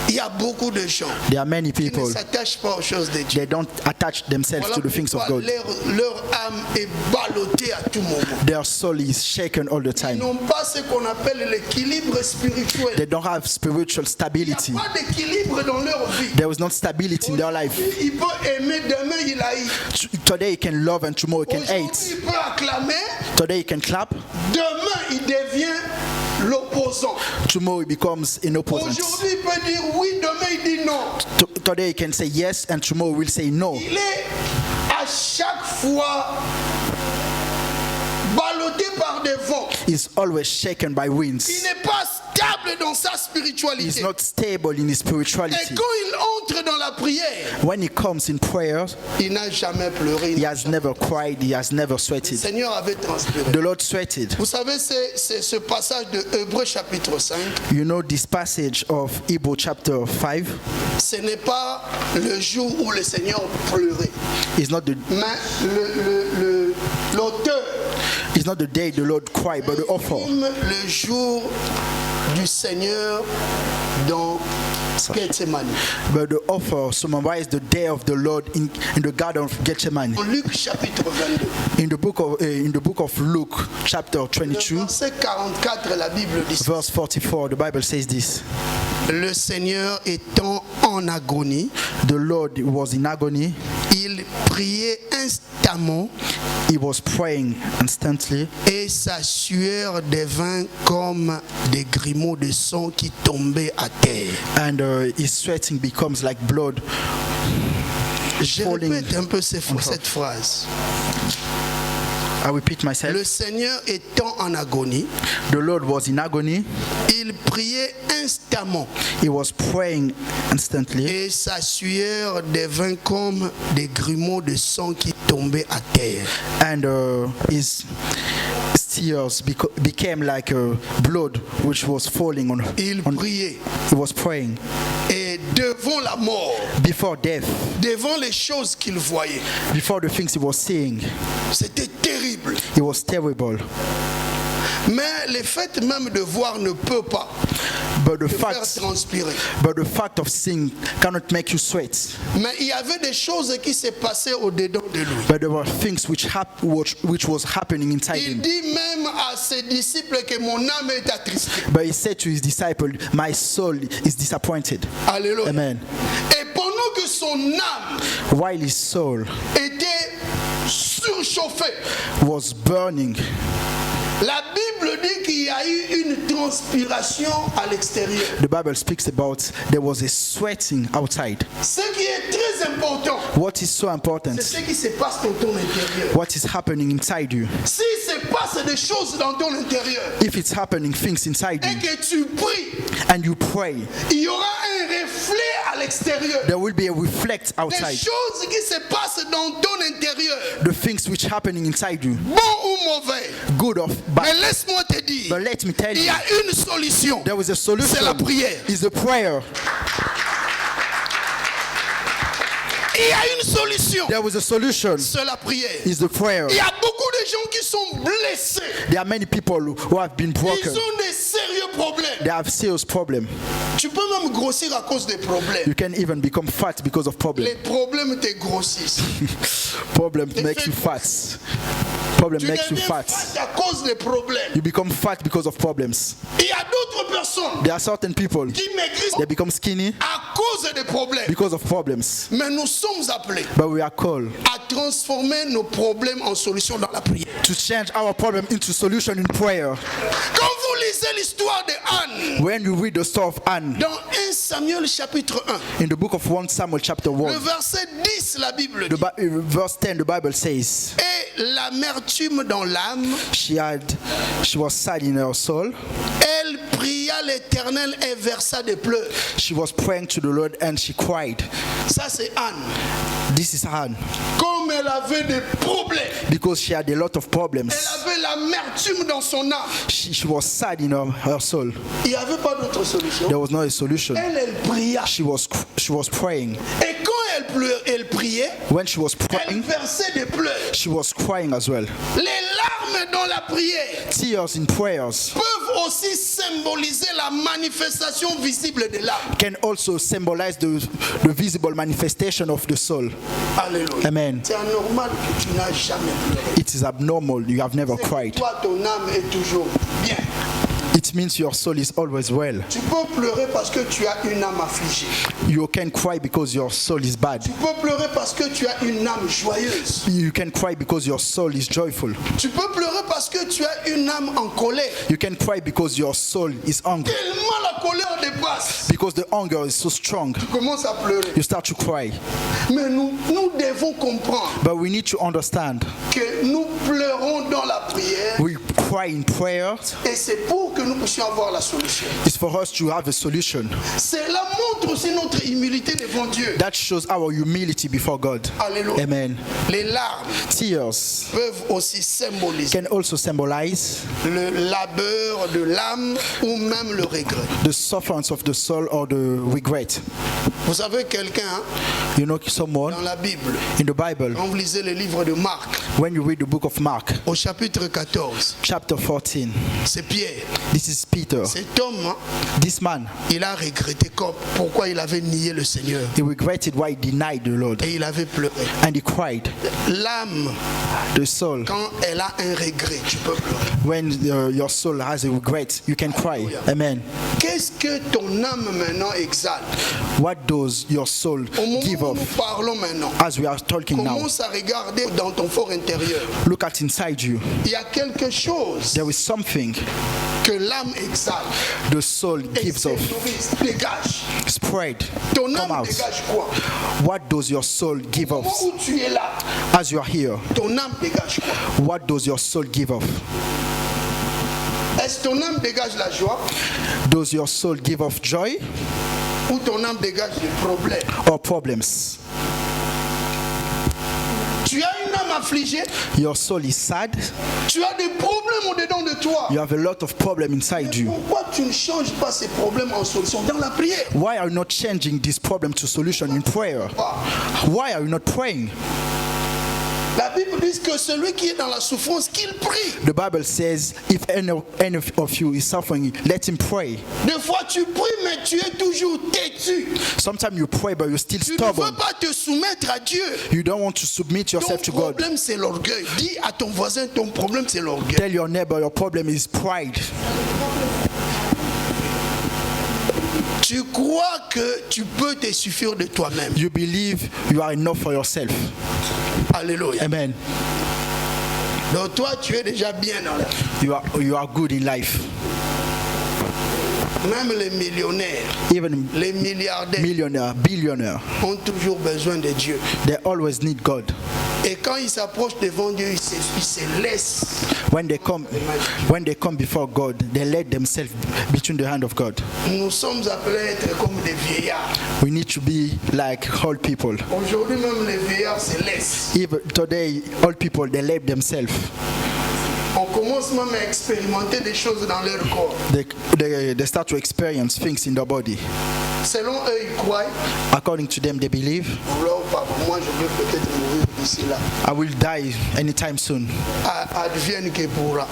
Speaker 1: Il y a beaucoup de gens
Speaker 2: There are many
Speaker 1: qui ne
Speaker 2: people,
Speaker 1: s'attachent pas aux choses de Dieu.
Speaker 2: they don't attach themselves
Speaker 1: Voilà
Speaker 2: to the things of
Speaker 1: pourquoi
Speaker 2: God.
Speaker 1: leur âme est ballottée à tout moment.
Speaker 2: Their soul is shaken all the
Speaker 1: Ils
Speaker 2: time.
Speaker 1: n'ont pas ce qu'on appelle l'équilibre spirituel.
Speaker 2: They don't have spiritual
Speaker 1: Il
Speaker 2: stability.
Speaker 1: n'y a pas d'équilibre dans leur vie.
Speaker 2: There is not stability in their life.
Speaker 1: Il peut aimer, demain il haït.
Speaker 2: Today he can love and tomorrow he can
Speaker 1: Aujourd'hui
Speaker 2: hate.
Speaker 1: il peut acclamer,
Speaker 2: Today he can clap,
Speaker 1: demain il devient l'opposant.
Speaker 2: tomorrow he becomes an opposite.
Speaker 1: Aujourd'hui il peut dire oui, demain il dit non.
Speaker 2: Today he can say yes and tomorrow will say no.
Speaker 1: Il est à chaque fois ballotté par des vents.
Speaker 2: He's always shaken by
Speaker 1: Il
Speaker 2: winds.
Speaker 1: n'est pas stable dans sa
Speaker 2: He's
Speaker 1: spiritualité.
Speaker 2: not stable in his
Speaker 1: Et
Speaker 2: spirituality.
Speaker 1: quand il entre dans la prière,
Speaker 2: When he comes in prayer,
Speaker 1: il n'a jamais pleuré.
Speaker 2: he has never cried, he has never
Speaker 1: Le
Speaker 2: sweated.
Speaker 1: Seigneur avait transpiré.
Speaker 2: The Lord sweated.
Speaker 1: Vous savez, c'est ce passage de Hébreux chapitre 5.
Speaker 2: You know this passage of Hebrew chapter 5
Speaker 1: Ce n'est pas le jour où le Seigneur pleurait,
Speaker 2: is not the
Speaker 1: mais l'auteur
Speaker 2: it's not the day the Lord cried, but the offer.
Speaker 1: le jour du Seigneur dans Gethsemane.
Speaker 2: But the offer summarized the day of the Lord in the garden of Gethsemane.
Speaker 1: En Luc chapitre 22,
Speaker 2: In the book of Luke chapter
Speaker 1: le
Speaker 2: 22
Speaker 1: verset 44, la Bible dit
Speaker 2: verse 44, the Bible says this:
Speaker 1: le Seigneur étant en agonie,
Speaker 2: the Lord was in agony,
Speaker 1: il priait instamment
Speaker 2: he was praying instantly,
Speaker 1: et sa sueur devint comme des grumeaux de sang qui tombaient à terre.
Speaker 2: and his sweating becomes like blood
Speaker 1: Je
Speaker 2: falling.
Speaker 1: répète un peu cette phrase.
Speaker 2: I repeat myself.
Speaker 1: Le Seigneur étant en agonie,
Speaker 2: The Lord was in agony,
Speaker 1: il priait instamment
Speaker 2: he was praying instantly,
Speaker 1: et sa sueur devint comme des grumeaux de sang qui tombaient à terre.
Speaker 2: and his tears became like blood which was falling on.
Speaker 1: Il priait
Speaker 2: He was praying
Speaker 1: et devant la mort,
Speaker 2: before death,
Speaker 1: devant les choses qu'il voyait,
Speaker 2: before the things he was seeing.
Speaker 1: c'était terrible.
Speaker 2: It was terrible.
Speaker 1: Mais le fait même de voir ne peut pas.
Speaker 2: But the
Speaker 1: te faire
Speaker 2: fact,
Speaker 1: transpirer.
Speaker 2: but the fact of sin cannot make you sweat.
Speaker 1: Mais il y avait des choses qui se passaient au-dedans de lui.
Speaker 2: But there were things which was happening inside
Speaker 1: Il
Speaker 2: him.
Speaker 1: dit même à ses disciples que mon âme est attristée.
Speaker 2: But he said to his disciple, my soul is disappointed.
Speaker 1: Alléluia.
Speaker 2: Amen.
Speaker 1: Et pendant que son âme
Speaker 2: While his soul
Speaker 1: était surchauffée,
Speaker 2: was burning,
Speaker 1: la Bible dit qu'il y a eu une transpiration à l'extérieur.
Speaker 2: the Bible speaks about there was a sweating outside.
Speaker 1: Ce qui est très important,
Speaker 2: What is so important?
Speaker 1: c'est ce qui se passe dans ton intérieur.
Speaker 2: What is happening inside you?
Speaker 1: S'il se passe des choses dans ton intérieur
Speaker 2: If it's happening things inside
Speaker 1: et
Speaker 2: you
Speaker 1: que tu pries,
Speaker 2: and you pray,
Speaker 1: il y aura un reflet à l'extérieur.
Speaker 2: there will be a reflect
Speaker 1: Des
Speaker 2: outside.
Speaker 1: choses qui se passent dans ton intérieur,
Speaker 2: The things which happening inside you,
Speaker 1: bon ou mauvais.
Speaker 2: good or
Speaker 1: Mais
Speaker 2: bad.
Speaker 1: laisse-moi te dire,
Speaker 2: But let me tell
Speaker 1: il y
Speaker 2: you,
Speaker 1: a une solution.
Speaker 2: there was a solution.
Speaker 1: C'est la prière.
Speaker 2: It's the prayer.
Speaker 1: Il y a une solution.
Speaker 2: There was a solution.
Speaker 1: C'est la prière.
Speaker 2: It's the prayer.
Speaker 1: Il y a beaucoup de gens qui sont blessés.
Speaker 2: There are many people who have been
Speaker 1: Ils
Speaker 2: broken.
Speaker 1: ont des sérieux problèmes.
Speaker 2: They have serious problems.
Speaker 1: Tu peux même grossir à cause des problèmes.
Speaker 2: You can even become fat because of problems.
Speaker 1: Les problèmes te grossissent.
Speaker 2: Problem makes you fat. Problem
Speaker 1: Tu
Speaker 2: makes you
Speaker 1: deviens
Speaker 2: fat.
Speaker 1: fat à cause des problèmes.
Speaker 2: You become fat because of problems.
Speaker 1: Il y a d'autres personnes
Speaker 2: There are certain people,
Speaker 1: qui maigrissent
Speaker 2: they become skinny
Speaker 1: à cause des problèmes.
Speaker 2: because of problems.
Speaker 1: Mais nous sommes appelés
Speaker 2: But we are called
Speaker 1: à transformer nos problèmes en solutions dans la prière.
Speaker 2: to change our problem into solution in prayer.
Speaker 1: Quand vous lisez l'histoire de Anne,
Speaker 2: When you read the story of Anne
Speaker 1: dans 1 Samuel chapitre 1,
Speaker 2: in the book of 1 Samuel chapter
Speaker 1: le
Speaker 2: 1,
Speaker 1: verset 10, la Bible
Speaker 2: the
Speaker 1: dit,
Speaker 2: verse 10, the Bible says,
Speaker 1: et l'amertume dans l'âme,
Speaker 2: she was sad in her soul.
Speaker 1: elle pria l'Éternel et versa des pleurs.
Speaker 2: She was praying to the Lord and she cried.
Speaker 1: Ça c'est Anne.
Speaker 2: This is Anne.
Speaker 1: Comme elle avait des problèmes,
Speaker 2: Because she had a lot of problems.
Speaker 1: elle avait l'amertume dans son âme.
Speaker 2: She was sad in her soul.
Speaker 1: Il n'y avait pas d'autre solution.
Speaker 2: There was no solution.
Speaker 1: Elle pria.
Speaker 2: She was praying.
Speaker 1: Et quand elle priait,
Speaker 2: When she was
Speaker 1: elle
Speaker 2: praying,
Speaker 1: versait des pleurs.
Speaker 2: she was crying as well.
Speaker 1: Les larmes dans la prière
Speaker 2: Tears in prayers
Speaker 1: peuvent aussi symboliser la manifestation visible de l'âme.
Speaker 2: can also symbolize the visible manifestation of the soul.
Speaker 1: Alléluia.
Speaker 2: Amen.
Speaker 1: C'est anormal que tu n'as jamais pleuré.
Speaker 2: It is abnormal. You have never cried.
Speaker 1: Toi, ton âme est toujours bien.
Speaker 2: It means your soul is always well.
Speaker 1: Tu peux pleurer parce que tu as une âme affligée.
Speaker 2: You can cry because your soul is bad.
Speaker 1: Tu peux pleurer parce que tu as une âme joyeuse.
Speaker 2: You can cry because your soul is joyful.
Speaker 1: Tu peux pleurer parce que tu as une âme en colère.
Speaker 2: You can cry because your soul is hungry.
Speaker 1: Tellement la colère dépasse.
Speaker 2: Because the hunger is so strong.
Speaker 1: Tu commences à pleurer.
Speaker 2: You start to cry.
Speaker 1: Mais nous devons comprendre
Speaker 2: But we need to understand.
Speaker 1: que nous pleurons dans la prière
Speaker 2: We cry in prayer.
Speaker 1: et c'est pour que nous puissions avoir la solution.
Speaker 2: It's for us to have a solution.
Speaker 1: Cela montre aussi notre humilité devant Dieu.
Speaker 2: That shows our humility before God.
Speaker 1: Alléluia.
Speaker 2: Amen.
Speaker 1: Les larmes
Speaker 2: Tears
Speaker 1: peuvent aussi symboliser
Speaker 2: can also symbolize
Speaker 1: le labeur de l'âme ou même le regret.
Speaker 2: the sufferance of the soul or the regret.
Speaker 1: Vous savez quelqu'un
Speaker 2: You know someone
Speaker 1: dans la Bible,
Speaker 2: in the Bible,
Speaker 1: quand vous lisez le livre de Marc
Speaker 2: when you read the book of Mark,
Speaker 1: au chapitre 14,
Speaker 2: chapter 14,
Speaker 1: c'est Pierre.
Speaker 2: this is Peter.
Speaker 1: Cet homme,
Speaker 2: This man,
Speaker 1: il a regretté pourquoi il avait nié le Seigneur
Speaker 2: he regretted why he denied the Lord
Speaker 1: et il avait pleuré.
Speaker 2: and he cried.
Speaker 1: L'âme,
Speaker 2: The soul,
Speaker 1: quand elle a un regret, tu peux pleurer.
Speaker 2: when your soul has a regret, you can cry. Amen.
Speaker 1: Qu'est-ce que ton âme maintenant exalte?
Speaker 2: What does your soul
Speaker 1: Au moment
Speaker 2: give
Speaker 1: où nous
Speaker 2: off
Speaker 1: parlons maintenant,
Speaker 2: as we are talking now?
Speaker 1: commence à regarder dans ton fort intérieur.
Speaker 2: Look at inside you.
Speaker 1: Il y a quelque chose
Speaker 2: There is something
Speaker 1: que l'âme exalte
Speaker 2: the soul
Speaker 1: et
Speaker 2: gives
Speaker 1: se
Speaker 2: off.
Speaker 1: nourrit, dégage.
Speaker 2: Spread.
Speaker 1: Ton
Speaker 2: Come
Speaker 1: âme
Speaker 2: out.
Speaker 1: dégage quoi?
Speaker 2: What does your soul give
Speaker 1: Au moment
Speaker 2: off
Speaker 1: où tu es là,
Speaker 2: as you are here?
Speaker 1: ton âme dégage quoi?
Speaker 2: What does your soul give off?
Speaker 1: Est-ce que ton âme dégage la joie
Speaker 2: Does your soul give off joy
Speaker 1: ou ton âme dégage des problèmes?
Speaker 2: or problems?
Speaker 1: Tu as une âme affligée,
Speaker 2: Your soul is sad.
Speaker 1: tu as des problèmes au-dedans de toi.
Speaker 2: You have a lot of problems inside you.
Speaker 1: Pourquoi tu ne changes pas ces problèmes en solution dans la prière?
Speaker 2: Why are you not changing this problem to solution in prayer? Why are you not praying?
Speaker 1: La Bible dit que celui qui est dans la souffrance, qu'il prie.
Speaker 2: The Bible says, if any of you is suffering, let him pray.
Speaker 1: Des fois tu pries, mais tu es toujours têtu.
Speaker 2: Sometimes you pray, but you're still
Speaker 1: Tu ne veux
Speaker 2: stubborn.
Speaker 1: pas te soumettre à Dieu.
Speaker 2: You don't want to submit yourself
Speaker 1: Ton
Speaker 2: to God.
Speaker 1: problème, c'est l'orgueil. Dis à ton voisin, ton problème, c'est l'orgueil.
Speaker 2: Tell your neighbor your problem is pride.
Speaker 1: Tu crois que tu peux te suffire de toi-même.
Speaker 2: You believe you are enough for yourself.
Speaker 1: Alléluia.
Speaker 2: Amen.
Speaker 1: Donc toi, tu es déjà bien dans la vie.
Speaker 2: You are good in life.
Speaker 1: Même les millionnaires,
Speaker 2: Even
Speaker 1: les milliardaires
Speaker 2: millionaire, billionaire,
Speaker 1: ont toujours besoin de Dieu.
Speaker 2: they always need God.
Speaker 1: Et quand ils s'approchent devant Dieu, ils se laissent.
Speaker 2: When they come before God, they let themselves between the hand of God.
Speaker 1: Nous sommes appelés à être comme des vieillards.
Speaker 2: We need to be like old people.
Speaker 1: Aujourd'hui même, les vieillards se laissent.
Speaker 2: Even today, old people, they let themselves.
Speaker 1: On commence même à expérimenter des choses dans leur corps.
Speaker 2: They start to experience things in their body.
Speaker 1: Selon eux, ils croient.
Speaker 2: According to them, they believe,
Speaker 1: Alors, moi, je vais peut-être mourir d'ici là.
Speaker 2: I will die anytime soon.
Speaker 1: Advienne que pourra.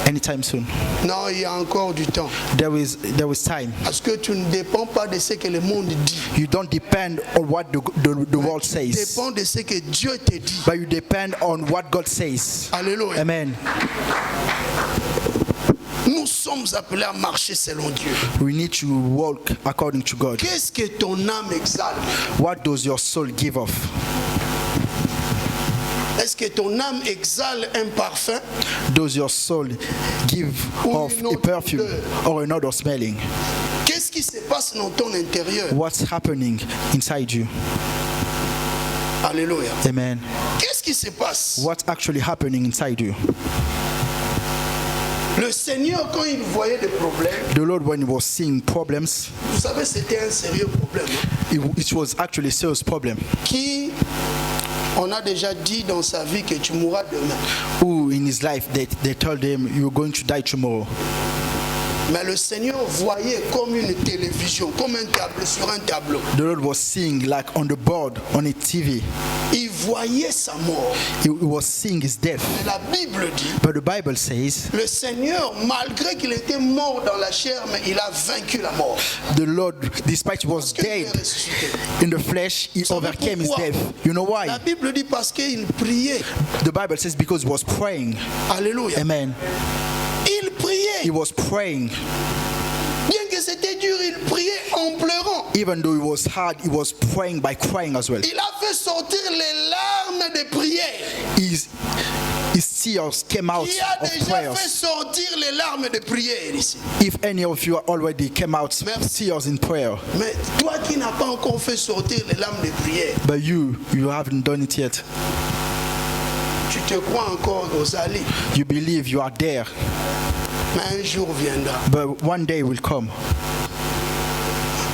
Speaker 2: Anytime soon.
Speaker 1: Non, il y a encore du temps.
Speaker 2: There is time.
Speaker 1: Parce que tu ne dépends pas de ce que le monde dit.
Speaker 2: You don't depend on what the world
Speaker 1: Tu
Speaker 2: says,
Speaker 1: dépends de ce que Dieu te dit.
Speaker 2: but you depend on what God says.
Speaker 1: Alléluia.
Speaker 2: Amen.
Speaker 1: Nous sommes appelés à marcher selon Dieu.
Speaker 2: We need to walk according to God.
Speaker 1: Qu'est-ce que ton âme exalte?
Speaker 2: What does your soul give off?
Speaker 1: Est-ce que ton âme exhale un parfum?
Speaker 2: Does your soul give off a perfume or another smelling?
Speaker 1: Qu'est-ce qui se passe dans ton intérieur?
Speaker 2: What's happening inside you?
Speaker 1: Alléluia.
Speaker 2: Amen.
Speaker 1: Qu'est-ce qui se passe?
Speaker 2: What's actually happening inside you?
Speaker 1: Le Seigneur, quand il voyait des problèmes,
Speaker 2: The Lord, when he was seeing problems,
Speaker 1: vous savez, c'était un sérieux problème.
Speaker 2: it was actually a serious problem.
Speaker 1: Qui, on a déjà dit dans sa vie que tu mourras demain.
Speaker 2: Who in his life, they told him, you're going to die tomorrow.
Speaker 1: Mais le Seigneur voyait comme une télévision, comme un tableau sur un tableau.
Speaker 2: The Lord was seeing like on the board, on a TV.
Speaker 1: Il voyait sa mort.
Speaker 2: He was seeing his death.
Speaker 1: Mais la Bible dit,
Speaker 2: But the Bible says,
Speaker 1: le Seigneur, malgré qu'il était mort dans la chair, mais il a vaincu la mort.
Speaker 2: the Lord, despite he was
Speaker 1: Parce qu'il est
Speaker 2: dead
Speaker 1: ressuscité.
Speaker 2: in the flesh, he overcame his death. You know
Speaker 1: La
Speaker 2: why?
Speaker 1: Bible dit parce qu'il priait.
Speaker 2: The Bible says because he was praying.
Speaker 1: Alléluia.
Speaker 2: Amen.
Speaker 1: Il priait.
Speaker 2: He was praying.
Speaker 1: Bien que c'était dur, il priait en pleurant.
Speaker 2: Even though it was hard, he was praying by crying as well.
Speaker 1: Il a fait sortir les larmes de prière.
Speaker 2: His tears came out
Speaker 1: Qui a
Speaker 2: of
Speaker 1: déjà fait
Speaker 2: prayers.
Speaker 1: sortir les larmes de prière ici?
Speaker 2: If any of you already came out tears in prayer,
Speaker 1: Mais toi qui n'as pas encore fait sortir les larmes de prière,
Speaker 2: but you haven't done it yet.
Speaker 1: tu te crois encore aux alliés.
Speaker 2: You believe you are there,
Speaker 1: Mais un jour viendra.
Speaker 2: but one day will come.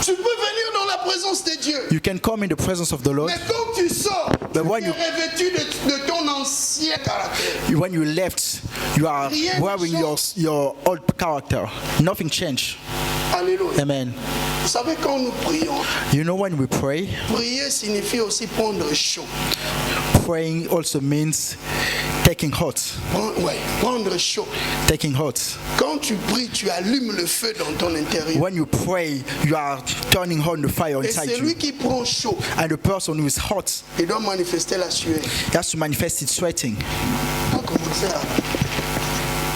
Speaker 1: Tu peux venir dans la présence de Dieu.
Speaker 2: You can come in the presence of the Lord.
Speaker 1: Mais quand tu sors, tu
Speaker 2: But when
Speaker 1: es
Speaker 2: you-
Speaker 1: revêtu de ton ancien caractère.
Speaker 2: When you left, you are
Speaker 1: Rien ne
Speaker 2: wearing
Speaker 1: change.
Speaker 2: your old character. Nothing changed.
Speaker 1: Alléluia.
Speaker 2: Amen.
Speaker 1: Vous savez, quand nous prions,
Speaker 2: You know, when we pray,
Speaker 1: prier signifie aussi prendre chaud.
Speaker 2: praying also means taking hot.
Speaker 1: Prendre chaud.
Speaker 2: Taking hot.
Speaker 1: Quand tu pries, tu allumes le feu dans ton intérieur.
Speaker 2: When you pray, you are turning on the fire
Speaker 1: Et
Speaker 2: inside
Speaker 1: celui
Speaker 2: you.
Speaker 1: qui prend chaud,
Speaker 2: And the person who is hot,
Speaker 1: il doit manifester la sueur.
Speaker 2: he has to manifest it sweating.
Speaker 1: Il doit commencer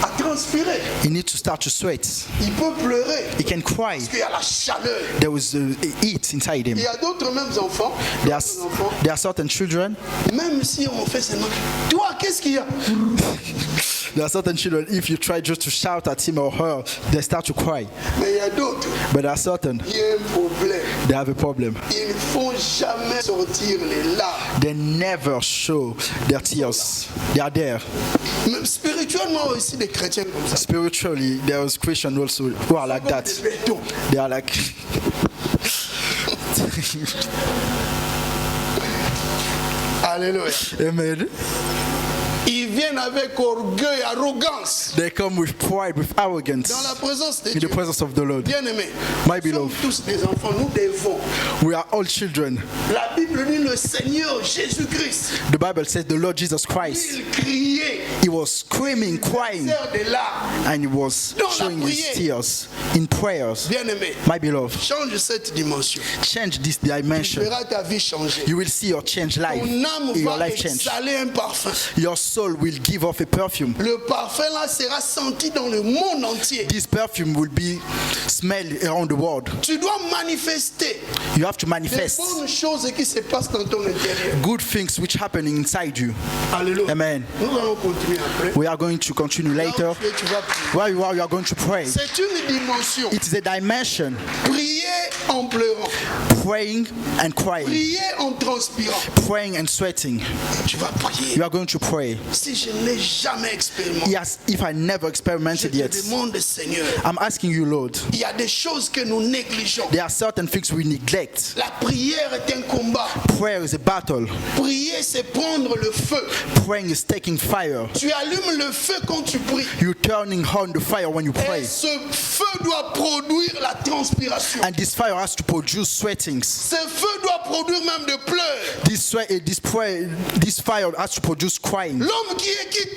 Speaker 1: à transpirer.
Speaker 2: He needs to start to sweat.
Speaker 1: Il peut pleurer
Speaker 2: He can cry.
Speaker 1: parce qu'il y a la chaleur.
Speaker 2: There was heat inside him.
Speaker 1: Il y a d'autres mêmes enfants,
Speaker 2: There are,
Speaker 1: d'autres enfants,
Speaker 2: there are certain children.
Speaker 1: même si on fait seulement, toi, qu'est-ce qu'il y a?
Speaker 2: There are certain children. If you try just to shout at him or her, they start to cry.
Speaker 1: Mais il y a d'autres,
Speaker 2: But there are certain.
Speaker 1: il y a un problème.
Speaker 2: They have a problem.
Speaker 1: Ils ne font jamais sortir les larmes.
Speaker 2: They never show their tears. They are there.
Speaker 1: Même spirituellement aussi, des chrétiens comme ça.
Speaker 2: Spiritually, there is Christians also who are like that.
Speaker 1: Des bétons.
Speaker 2: They are like.
Speaker 1: Alléluia.
Speaker 2: Amen.
Speaker 1: Ils viennent avec orgueil, arrogance.
Speaker 2: They come with pride, with arrogance
Speaker 1: Dans la présence de
Speaker 2: in the
Speaker 1: Dieu.
Speaker 2: presence of the Lord.
Speaker 1: Bien-aimés,
Speaker 2: My
Speaker 1: nous sommes
Speaker 2: beloved.
Speaker 1: tous des enfants, nous devons.
Speaker 2: We are all children.
Speaker 1: La Bible dit le Seigneur Jésus-Christ.
Speaker 2: The Bible says the Lord Jesus Christ,
Speaker 1: Il criait,
Speaker 2: he was screaming, crying,
Speaker 1: sœur de larmes.
Speaker 2: and he was
Speaker 1: Dans la
Speaker 2: showing his
Speaker 1: prière.
Speaker 2: tears in prayers.
Speaker 1: Bien-aimés,
Speaker 2: My beloved,
Speaker 1: change cette dimension.
Speaker 2: change this
Speaker 1: Tu
Speaker 2: dimension.
Speaker 1: verras ta vie changer.
Speaker 2: You will see your change life,
Speaker 1: Ton âme
Speaker 2: your
Speaker 1: va
Speaker 2: life change.
Speaker 1: exhaler un parfum.
Speaker 2: Your soul will give off a perfume.
Speaker 1: Le parfum là sera senti dans le monde entier.
Speaker 2: This perfume will be smelled around the world.
Speaker 1: Tu dois manifester
Speaker 2: You have to
Speaker 1: les
Speaker 2: manifest
Speaker 1: bonnes choses qui se passent dans ton intérieur.
Speaker 2: good things which happening inside you.
Speaker 1: Alléluia.
Speaker 2: Amen.
Speaker 1: Nous allons continuer après.
Speaker 2: We are going to continue
Speaker 1: Là où
Speaker 2: later.
Speaker 1: tu es, tu vas prier.
Speaker 2: Where you are, you are going to pray.
Speaker 1: C'est une dimension.
Speaker 2: It is a dimension.
Speaker 1: Prier en pleurant.
Speaker 2: Praying and crying.
Speaker 1: Prier en transpirant.
Speaker 2: Praying and sweating.
Speaker 1: Tu vas prier.
Speaker 2: You are going to pray.
Speaker 1: Si je ne l'ai jamais expérimenté,
Speaker 2: Yes, if I never
Speaker 1: je
Speaker 2: experimented
Speaker 1: te
Speaker 2: yet,
Speaker 1: demande, Seigneur,
Speaker 2: I'm asking you, Lord.
Speaker 1: il y a des choses que nous négligeons.
Speaker 2: There are certain things we neglect.
Speaker 1: La prière est un combat.
Speaker 2: Prayer is a battle.
Speaker 1: Prier, c'est prendre le feu.
Speaker 2: Praying is taking fire.
Speaker 1: Tu allumes le feu quand tu pries.
Speaker 2: You're turning on the fire when you
Speaker 1: Et
Speaker 2: pray.
Speaker 1: ce feu doit produire la transpiration.
Speaker 2: And this fire has to produce sweatings.
Speaker 1: Ce feu doit produire même des pleurs.
Speaker 2: This fire has to produce crying.
Speaker 1: L'homme qui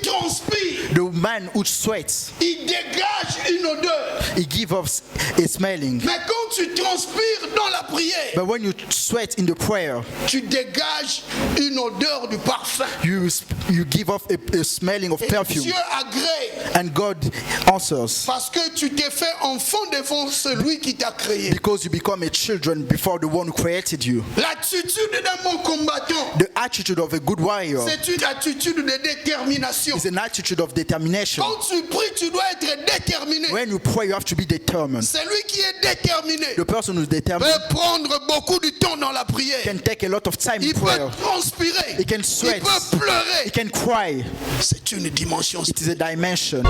Speaker 1: transpire,
Speaker 2: The man who sweats,
Speaker 1: il dégage une odeur.
Speaker 2: he gives off a smelling.
Speaker 1: Mais quand tu transpires dans la prière,
Speaker 2: But when you sweat in the prayer,
Speaker 1: tu dégages une odeur du parfum.
Speaker 2: you give off a smelling of
Speaker 1: Et
Speaker 2: perfume.
Speaker 1: Dieu agrée
Speaker 2: And God answers
Speaker 1: parce que tu t'es fait enfant devant celui qui t'a créé.
Speaker 2: because you become a children before the one who created you.
Speaker 1: L'attitude d'un bon combattant,
Speaker 2: The attitude of a good warrior
Speaker 1: c'est une attitude de détermination.
Speaker 2: is an attitude of determination.
Speaker 1: Quand tu pries, tu dois être déterminé.
Speaker 2: When you pray, you have to be determined.
Speaker 1: Celui qui est déterminé
Speaker 2: The person who's determined
Speaker 1: peut prendre beaucoup de temps dans la prière.
Speaker 2: can take a lot of time in
Speaker 1: Il peut
Speaker 2: prayer.
Speaker 1: transpirer.
Speaker 2: He can
Speaker 1: Il
Speaker 2: sweat.
Speaker 1: peut pleurer.
Speaker 2: He can cry.
Speaker 1: C'est une dimension.
Speaker 2: It is a dimension.